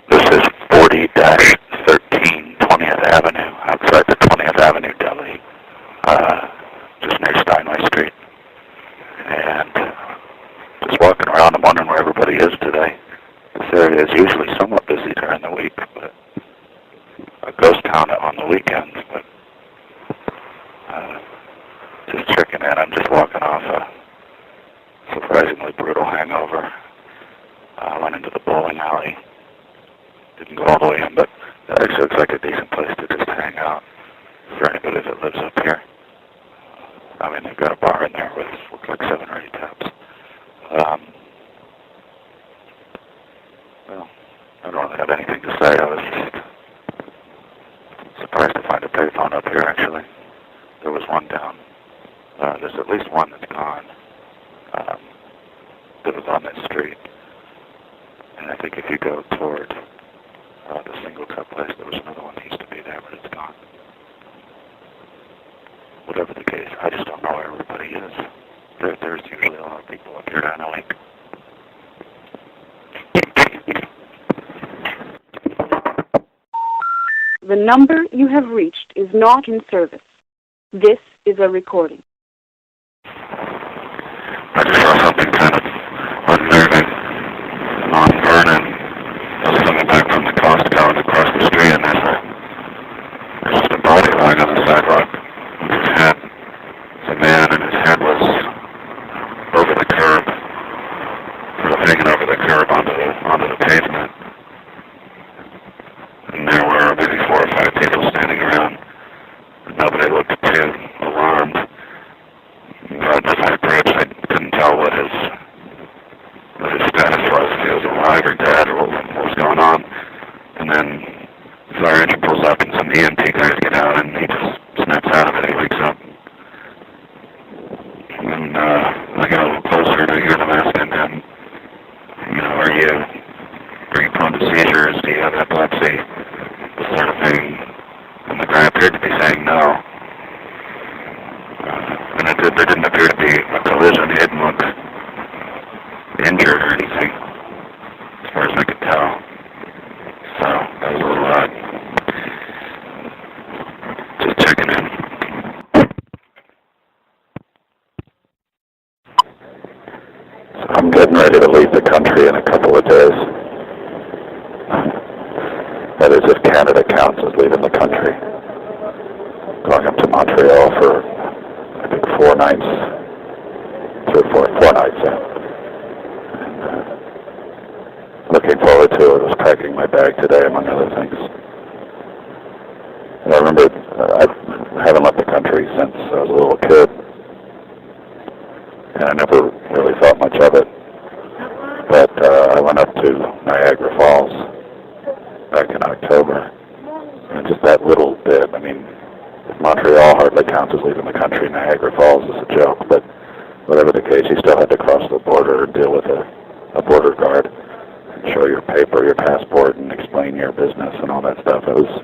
This is 40-13 20th Avenue, outside the 20th Avenue Deli, just near Steinway Street. And just walking around, I'm wondering where everybody is today. This area is usually somewhat busy during the week, but a ghost town on the weekends. But just checking in. I'm just walking off a surprisingly brutal hangover. I went into the bowling alley. Didn't go all the way in, but it actually looks like a decent place to just hang out for anybody that lives up here. I mean, they've got a bar in there with looks like 7 or 8 taps. Well, I don't really have anything to say. I was just surprised to find a payphone up here, actually. There was one down. There's at least one that's gone. That was on this street. And I think if you go toward the single cup place, there was another one that used to be there, but it's gone. Whatever the case, I just don't know where everybody is. There's usually a lot of people up here during the week. The number you have reached is not in service. This is a recording. I just saw something kind of unnerving on Vernon. I was coming back from the Costco and across the street, and there's just a body lying on the sidewalk with his head. It's a man, and his head was over the curb, sort of hanging over the curb onto the pavement. And there were maybe 4 or 5 people standing around. Nobody looked too alarmed. As I approached, I couldn't tell what his status was, if he was alive or dead, or what was going on. And then the fire engine pulls up, and some EMT guys get out, and he just snaps out of it. He wakes up. And I get a little closer, and I hear them asking him, are you prone to seizures? Do you have epilepsy? This sort of thing. And the guy appeared to be saying no. And there didn't appear to be a collision. He didn't look injured or anything, as far as I could tell. So that was a little odd. Just checking in. So I'm getting ready to leave the country in a couple of days. That is, if Canada counts as leaving the country. Going up to Montreal for, I think, 4 nights. 4 nights, yeah. Looking forward to it. I was packing my bag today, among other things. And I remember I haven't left the country since I was a little kid. And I never really thought much of it. But I went up to Niagara Falls back in October. And just that little bit, I mean, Montreal hardly counts as leaving the country. Niagara Falls is a joke, but whatever the case, you still had to cross the border and deal with a border guard and show your paper, your passport, and explain your business and all that stuff. It was,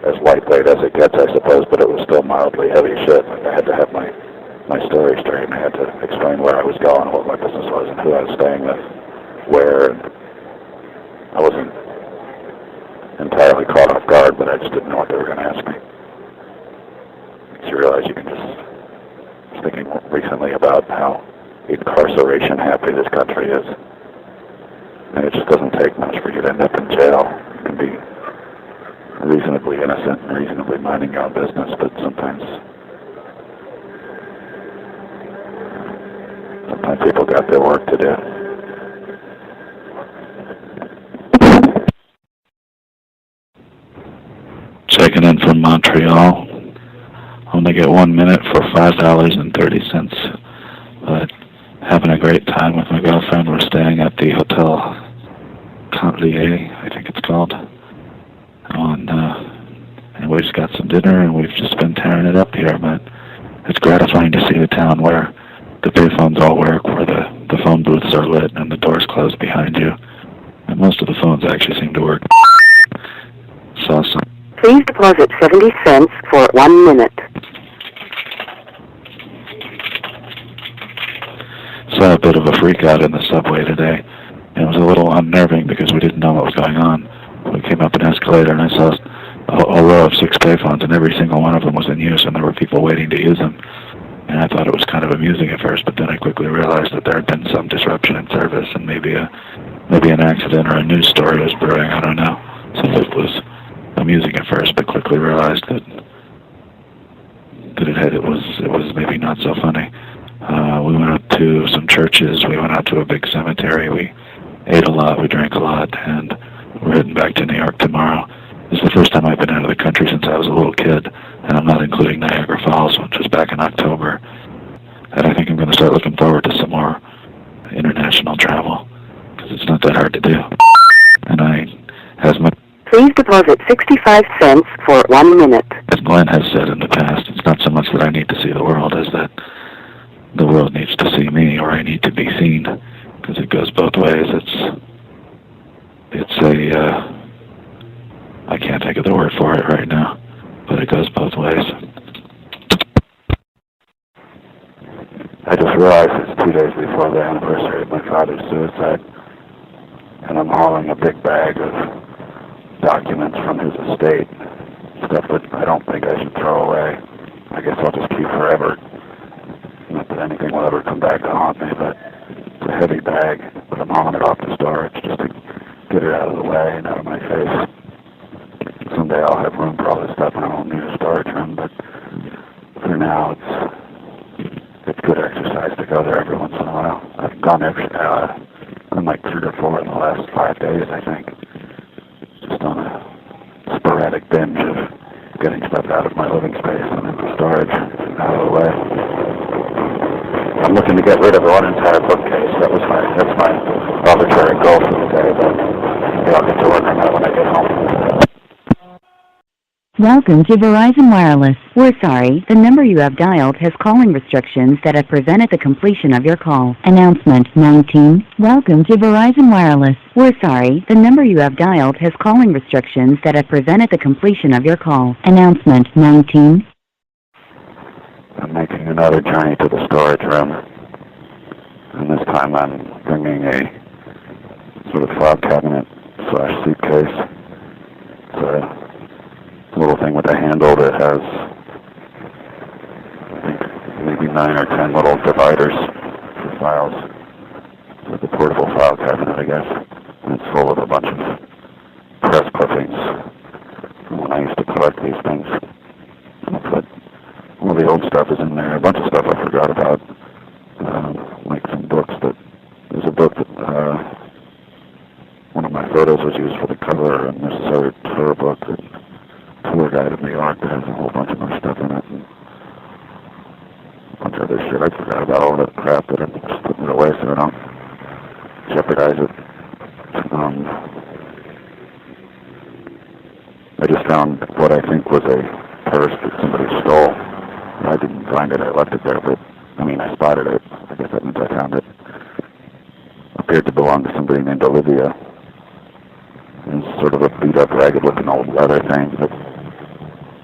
as lightweight as it gets, I suppose, but it was still mildly heavy shit. Like, I had to have my story straight, and I had to explain where I was going, what my business was, and who I was staying with, where. And I wasn't entirely caught off guard, but I just didn't know what they were going to ask me. So you realize you can just, I was thinking recently about how incarceration happy this country is. And it just doesn't take much for you to end up in jail. You can be reasonably innocent and reasonably minding your own business, but sometimes people got their work to do. Checking in from Montreal. Only get 1 minute for $5.30. But having a great time with my girlfriend. We're staying at the Hotel Conlier, I think it's called. And we just got some dinner, and we've just been tearing it up here. But it's gratifying to see a town where the payphones all work, where the phone booths are lit and the doors close behind you. And most of the phones actually seem to work. Saw some. Please deposit 70 cents for 1 minute. Saw a bit of a freak out in the subway today. It was a little unnerving because we didn't know what was going on. We came up an escalator and I saw a row of 6 payphones, and every single one of them was in use, and there were people waiting to use them. And I thought it was kind of amusing at first, but then I quickly realized that there had been some disruption in service, and maybe an accident or a news story was brewing. I don't know. So it was amusing at first, but quickly realized that it was maybe not so funny. We went out to some churches. We went out to a big cemetery. We ate a lot. We drank a lot, and we're heading back to New York tomorrow. This is the first time I've been out of the country since I was a little kid, and I'm not including Niagara Falls, which was back in October. And I think I'm going to start looking forward to some more international travel, because it's not that hard to do. And Please deposit 65 cents for 1 minute. As Glenn has said in the past, it's not so much that I need to see the world as that the world needs to see me, or I need to be seen, because it goes both ways. I can't think of the word for it right now, but it goes both ways. I just realized it's 2 days before the anniversary of my father's suicide, and I'm hauling a big bag of documents from his estate, stuff that I don't think I should throw away. I guess I'll just keep forever. Not that anything will ever come back to haunt me, but it's a heavy bag, but I'm hauling it off to storage just to get it out of the way and out of my face. Someday I'll have room for all this stuff and I won't need a storage room, but for now it's good exercise to go there every once in a while. I've gone like 3 or 4 in the last 5 days, I think. Just on a sporadic binge of getting stuff out of my living space and into storage and out of the way. I'm looking to get rid of one entire bookcase. That's my arbitrary goal for the day, but maybe I'll get to work on that when I get home. Welcome to Verizon Wireless. We're sorry, the number you have dialed has calling restrictions that have prevented the completion of your call. Announcement 19. Welcome to Verizon Wireless. We're sorry, the number you have dialed has calling restrictions that have prevented the completion of your call. Announcement 19. I'm making another journey to the storage room, and this time I'm bringing a sort of file cabinet / suitcase. It's a little thing with a handle that has, I think, maybe 9 or 10 little dividers for files. It's a portable file cabinet, I guess. And it's full of a bunch of press clippings from when I used to collect these things. But all the old stuff is in there. A bunch of stuff I forgot about, like some books there's a book that one of my photos was used for the cover, and there's this other tour book that tour guide of New York that has a whole bunch of more stuff in it, and a bunch of other shit. I forgot about all that crap, that I'm just putting it away so I don't jeopardize it. I just found what I think was a purse that somebody stole. I didn't find it, I left it there, but I spotted it. I guess that means I found it. Appeared to belong to somebody named Olivia. It was sort of a beat-up, ragged-looking old leather thing, but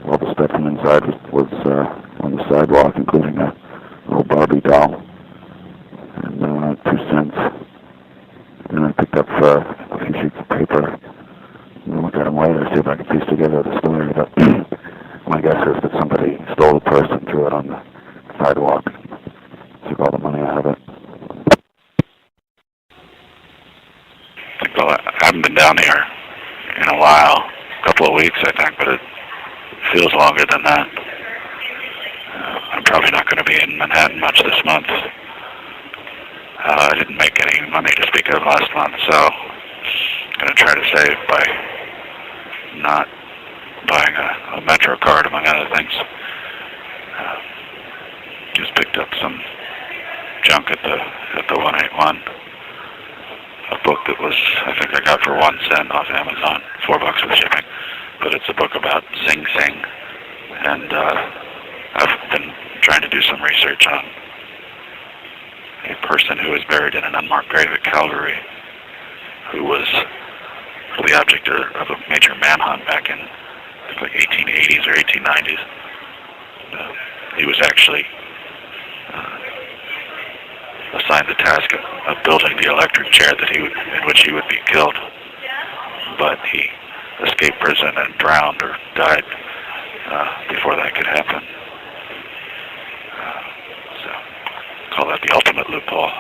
all the stuff from inside was on the sidewalk, including a little Barbie doll and 2 cents. And I picked up a few sheets of paper. I'll look at them later, see if I can piece together the story. But my guess is that somebody stole the purse and threw it on the sidewalk, took all the money out of it. weeks, I think, but it feels longer than that. I'm probably not going to be in Manhattan much this month. I didn't make any money to speak of last month, so I'm going to try to save by not buying a Metro card, among other things. Just picked up some junk at the 181. A book that was, I think I got for 1 cent off Amazon, $4 with shipping. But it's a book about Sing Sing, and I've been trying to do some research on a person who was buried in an unmarked grave at Calgary, who was the object of a major manhunt back in like 1880s or 1890s. He was actually assigned the task of building the electric chair in which he would be killed, but he escaped prison and drowned or died before that could happen. So, call that the ultimate loophole.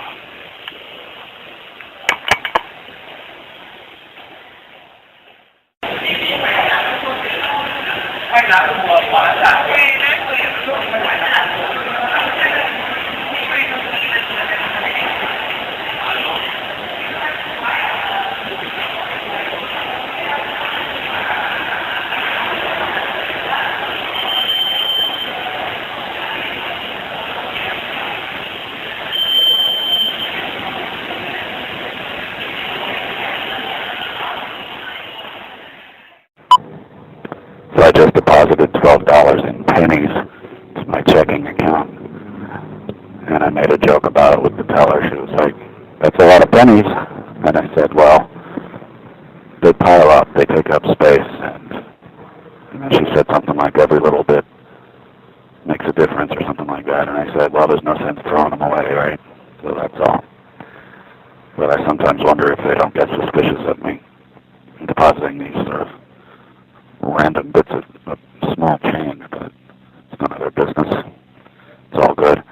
So I just deposited $12 in pennies to my checking account, and I made a joke about it with the teller. She was like, "That's a lot of pennies." And I said, "Well, they pile up, they take up space." And then she said something like, "Every little bit makes a difference," or something like that. And I said, "Well, there's no sense throwing them away, right? So that's all." But I sometimes wonder if they don't get suspicious of me depositing these sort of random bits of small change, but it's none of their business. It's all good.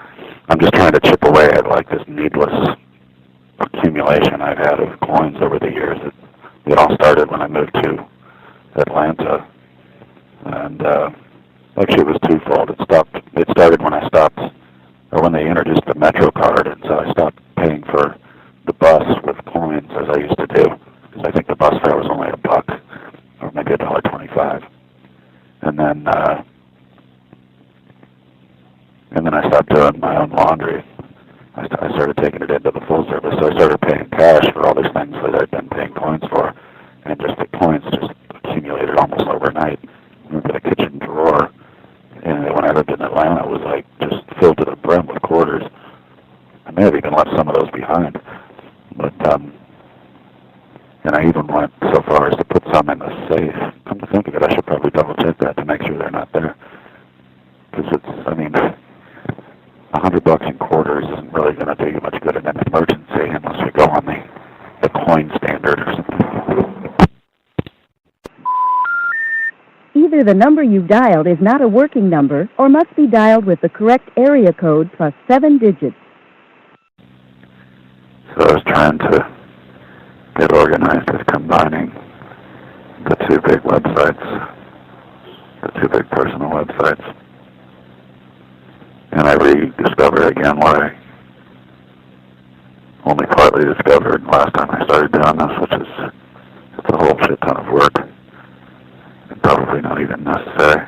I'm just trying to chip away at like this needless accumulation I've had of coins over the years. It all started when I moved to Atlanta, and actually it was twofold. It started when I stopped, or when they introduced the Metro card, and so I stopped paying for the bus with coins as I used to do, because I think the bus fare was only $1, or maybe $1.25. And then I stopped doing my own laundry. I started taking it into the full service, so I started paying cash for all these things that I'd been paying coins for, and just the coins just accumulated almost overnight. I remember the kitchen drawer, and when I lived in Atlanta, it was like just filled to the brim with quarters. I may have even left some of those behind, but and I even went so far as to put some in the safe. Come to think of it, I should probably double check that to make sure they're not there. Because $100 in quarters isn't really going to do you much good in an emergency unless we go on the coin standard or something. Either the number you've dialed is not a working number or must be dialed with the correct area code plus 7 digits. So I was trying to get organized with combining the two big websites, the two big personal websites. And I rediscovered again what I only partly discovered last time I started doing this, which is it's a whole shit ton of work and probably not even necessary.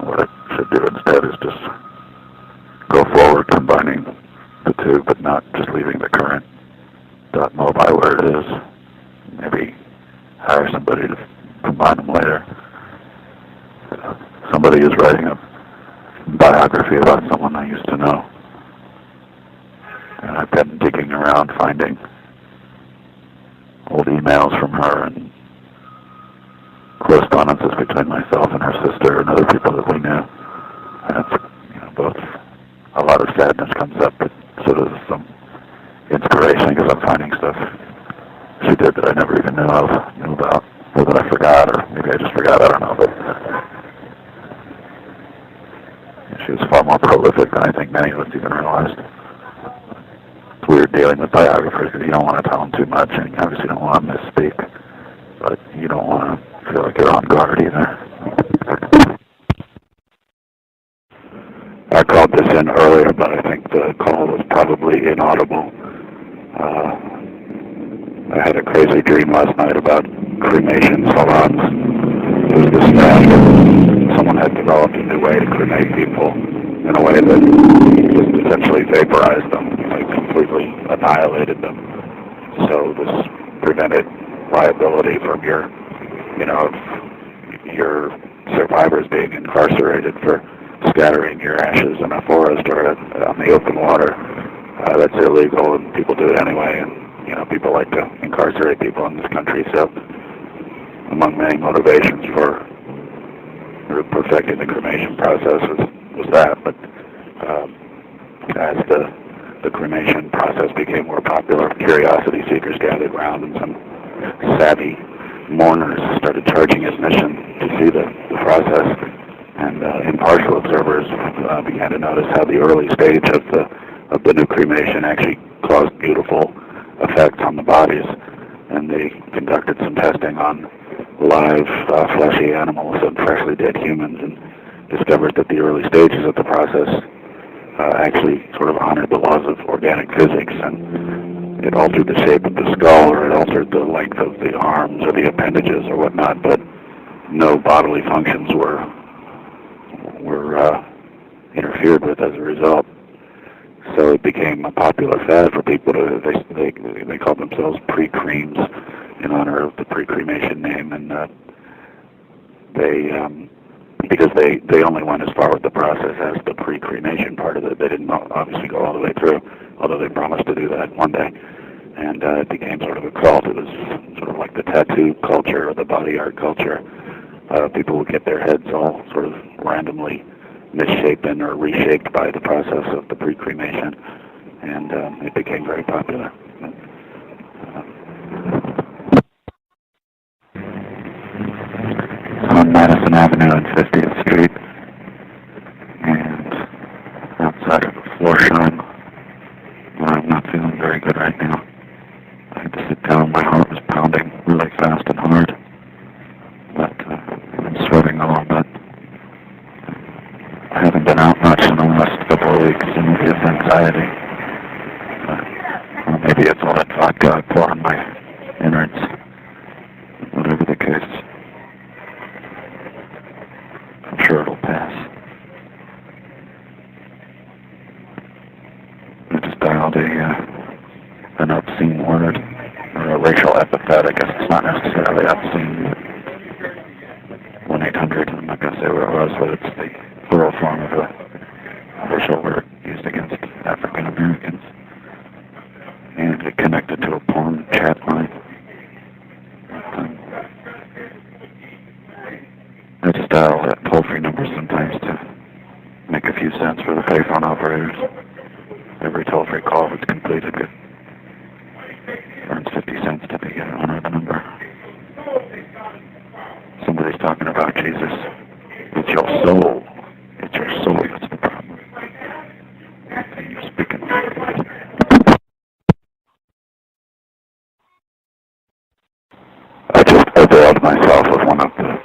What I should do instead is just go forward combining the two, but not just leaving the current .mobile where it is. Maybe hire somebody to combine them later. Somebody is writing a biography about someone I used to know, and I've been digging around finding old emails from her and correspondences between myself and her sister and other people that we knew. And it's both a lot of sadness comes up, but sort of some inspiration because I'm finding stuff she did that I never even knew about, or that I forgot, or maybe I just forgot, I don't know, but she was far more prolific than I think many of us even realized. It's weird dealing with biographers because you don't want to tell them too much, and you obviously don't want to misspeak, but you don't want to feel like you're on guard either. I called this in earlier, but I think the call was probably inaudible. I had a crazy dream last night about cremation salons. It was this fact that someone had developed a new way to cremate people in a way that just essentially vaporized them, like completely annihilated them. So this prevented liability from your survivors being incarcerated for scattering your ashes in a forest or on the open water. That's illegal, and people do it anyway. And people like to incarcerate people in this country. So, among many motivations for perfecting the cremation process was that. But as the cremation process became more popular, curiosity seekers gathered around, and some savvy mourners started charging admission to see the process. And impartial observers began to notice how the early stage of the new cremation actually caused beautiful effects on the bodies. And they conducted some testing on live fleshy animals and freshly dead humans, and discovered that the early stages of the process actually sort of honored the laws of organic physics, and it altered the shape of the skull, or it altered the length of the arms or the appendages or whatnot, but no bodily functions were interfered with as a result. So it became a popular fad for people to, they called themselves pre-creams in honor of the pre-cremation name, and because they only went as far with the process as the pre-cremation part of it. They didn't obviously go all the way through, although they promised to do that one day. And it became sort of a cult. It was sort of like the tattoo culture or the body art culture. People would get their heads all sort of randomly misshapen or reshaped by the process of the pre-cremation, and it became very popular. On Madison Avenue and 50th Street, and outside of Florsheim, I'm not feeling very good right now. I had to sit down. My heart was pounding really fast and hard, but I'm sweating a little bit. I haven't been out much in the last couple of weeks, and maybe it's anxiety. Or maybe it's all that vodka I pour on my innards. Whatever the case, I'm sure it'll pass. I just dialed an obscene word, or a racial epithet. I guess it's not necessarily obscene. 1-800, I'm not going to say what it was, but it's the plural form of a racial word used against African Americans. And it connected to a porn chat line. I just dial that toll-free number sometimes to make a few cents for the payphone operators. Every toll-free call that's completed earns 50 cents to be an owner of the number. Somebody's talking about Jesus. It's your soul. It's your soul that's the problem. And you're speaking. I just availed myself of one of the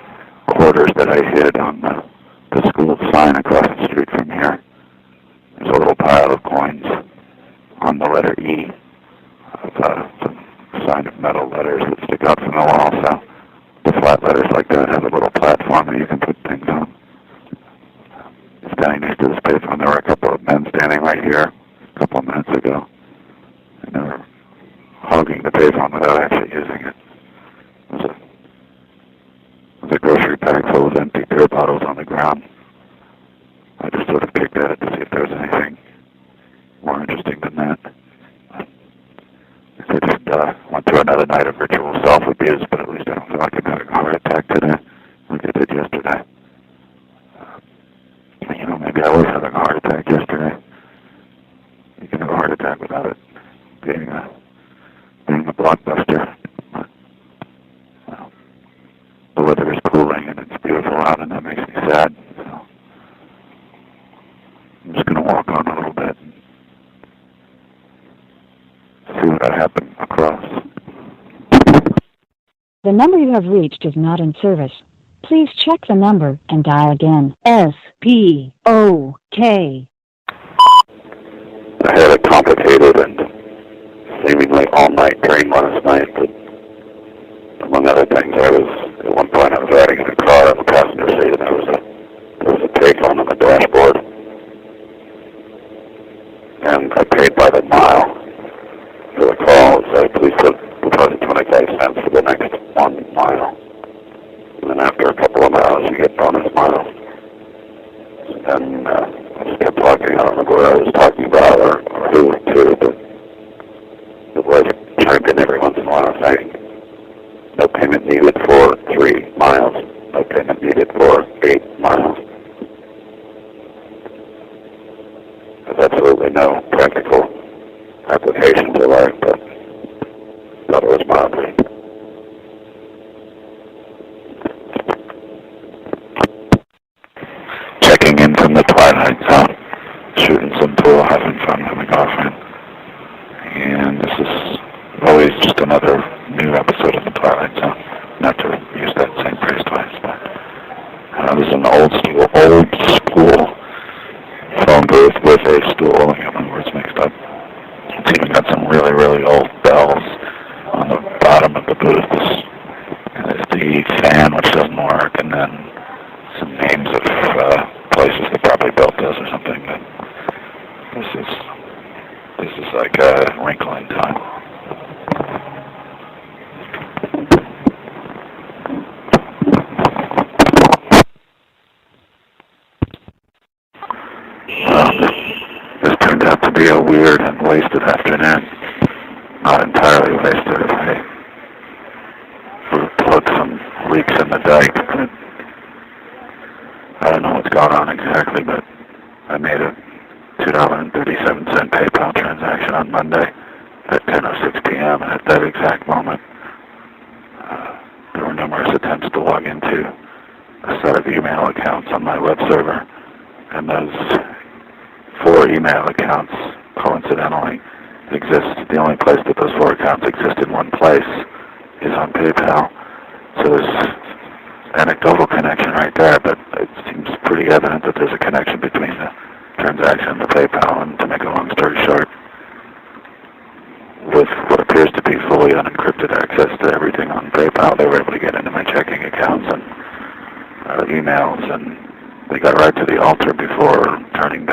quarters that I hid on the school sign across the street from here. There's a little pile of coins on the letter E of some sign of metal letters that stick out from the wall. So the flat letters like that have a little platform that you can put things on. Standing next to this payphone, there were a couple of men standing right here a couple of minutes ago, and they were hogging the payphone without actually using it. It was a grocery bag full of empty beer bottles on the ground. I just sort of picked at it to see if there was anything more interesting than that. I just went through another night of ritual self-abuse, but at least I don't feel like I'm having a heart attack today like I did yesterday. Maybe I was having a heart attack yesterday. You can have a heart attack without it being a blockbuster. Well, the weather is cooling and it's beautiful out, and that makes me sad. So I'm just going to walk on a little bit and see what I happen across. The the number you have reached is not in service. Please check the number and dial again. S-P-O-K. I had a complicated and seemingly all-night dream last night, but among other things, at one point I was riding in a car in the passenger seat, and there was a payphone on the dashboard, and I paid by the mile for the call. So please deposit 25 cents for the next 1 mile, and then after a couple of miles, you get bonus miles. And I just kept talking. I don't remember what I was talking about or who to, but the voice chimed in every once in a while saying, no payment needed for 3 miles, no payment needed for 8 miles. There's absolutely no practical application to life, but thought it was mildly. Checking in from the Twilight Zone, shooting some pool, having fun with my girlfriend. And this is always just another new episode of the Twilight Zone. Not to use that same phrase twice, but this is an old school phone booth with a stool. I got my words mixed up. It's even got some really, really old bells on the bottom of the booth. And there's the fan, which doesn't work, and then some names of places that probably built this or something. But this is like a wrinkle in time. Well, this turned out to be a weird and wasted afternoon. Not entirely wasted. I plugged some leaks in the dike. I don't know what's going on exactly, but I made a $2.37 PayPal transaction on Monday at 10:06 p.m. and at that exact moment, there were numerous attempts to log into a set of email accounts on my web server, and those 4 email accounts coincidentally exist. The only place that those 4 accounts exist in one place is on PayPal. So there's anecdotal connection right there, but it seems pretty evident that there's a connection between the transaction and the PayPal. And to make a long story short, with what appears to be fully unencrypted access to everything on PayPal, they were able to get into my checking accounts and emails, and they got right to the altar before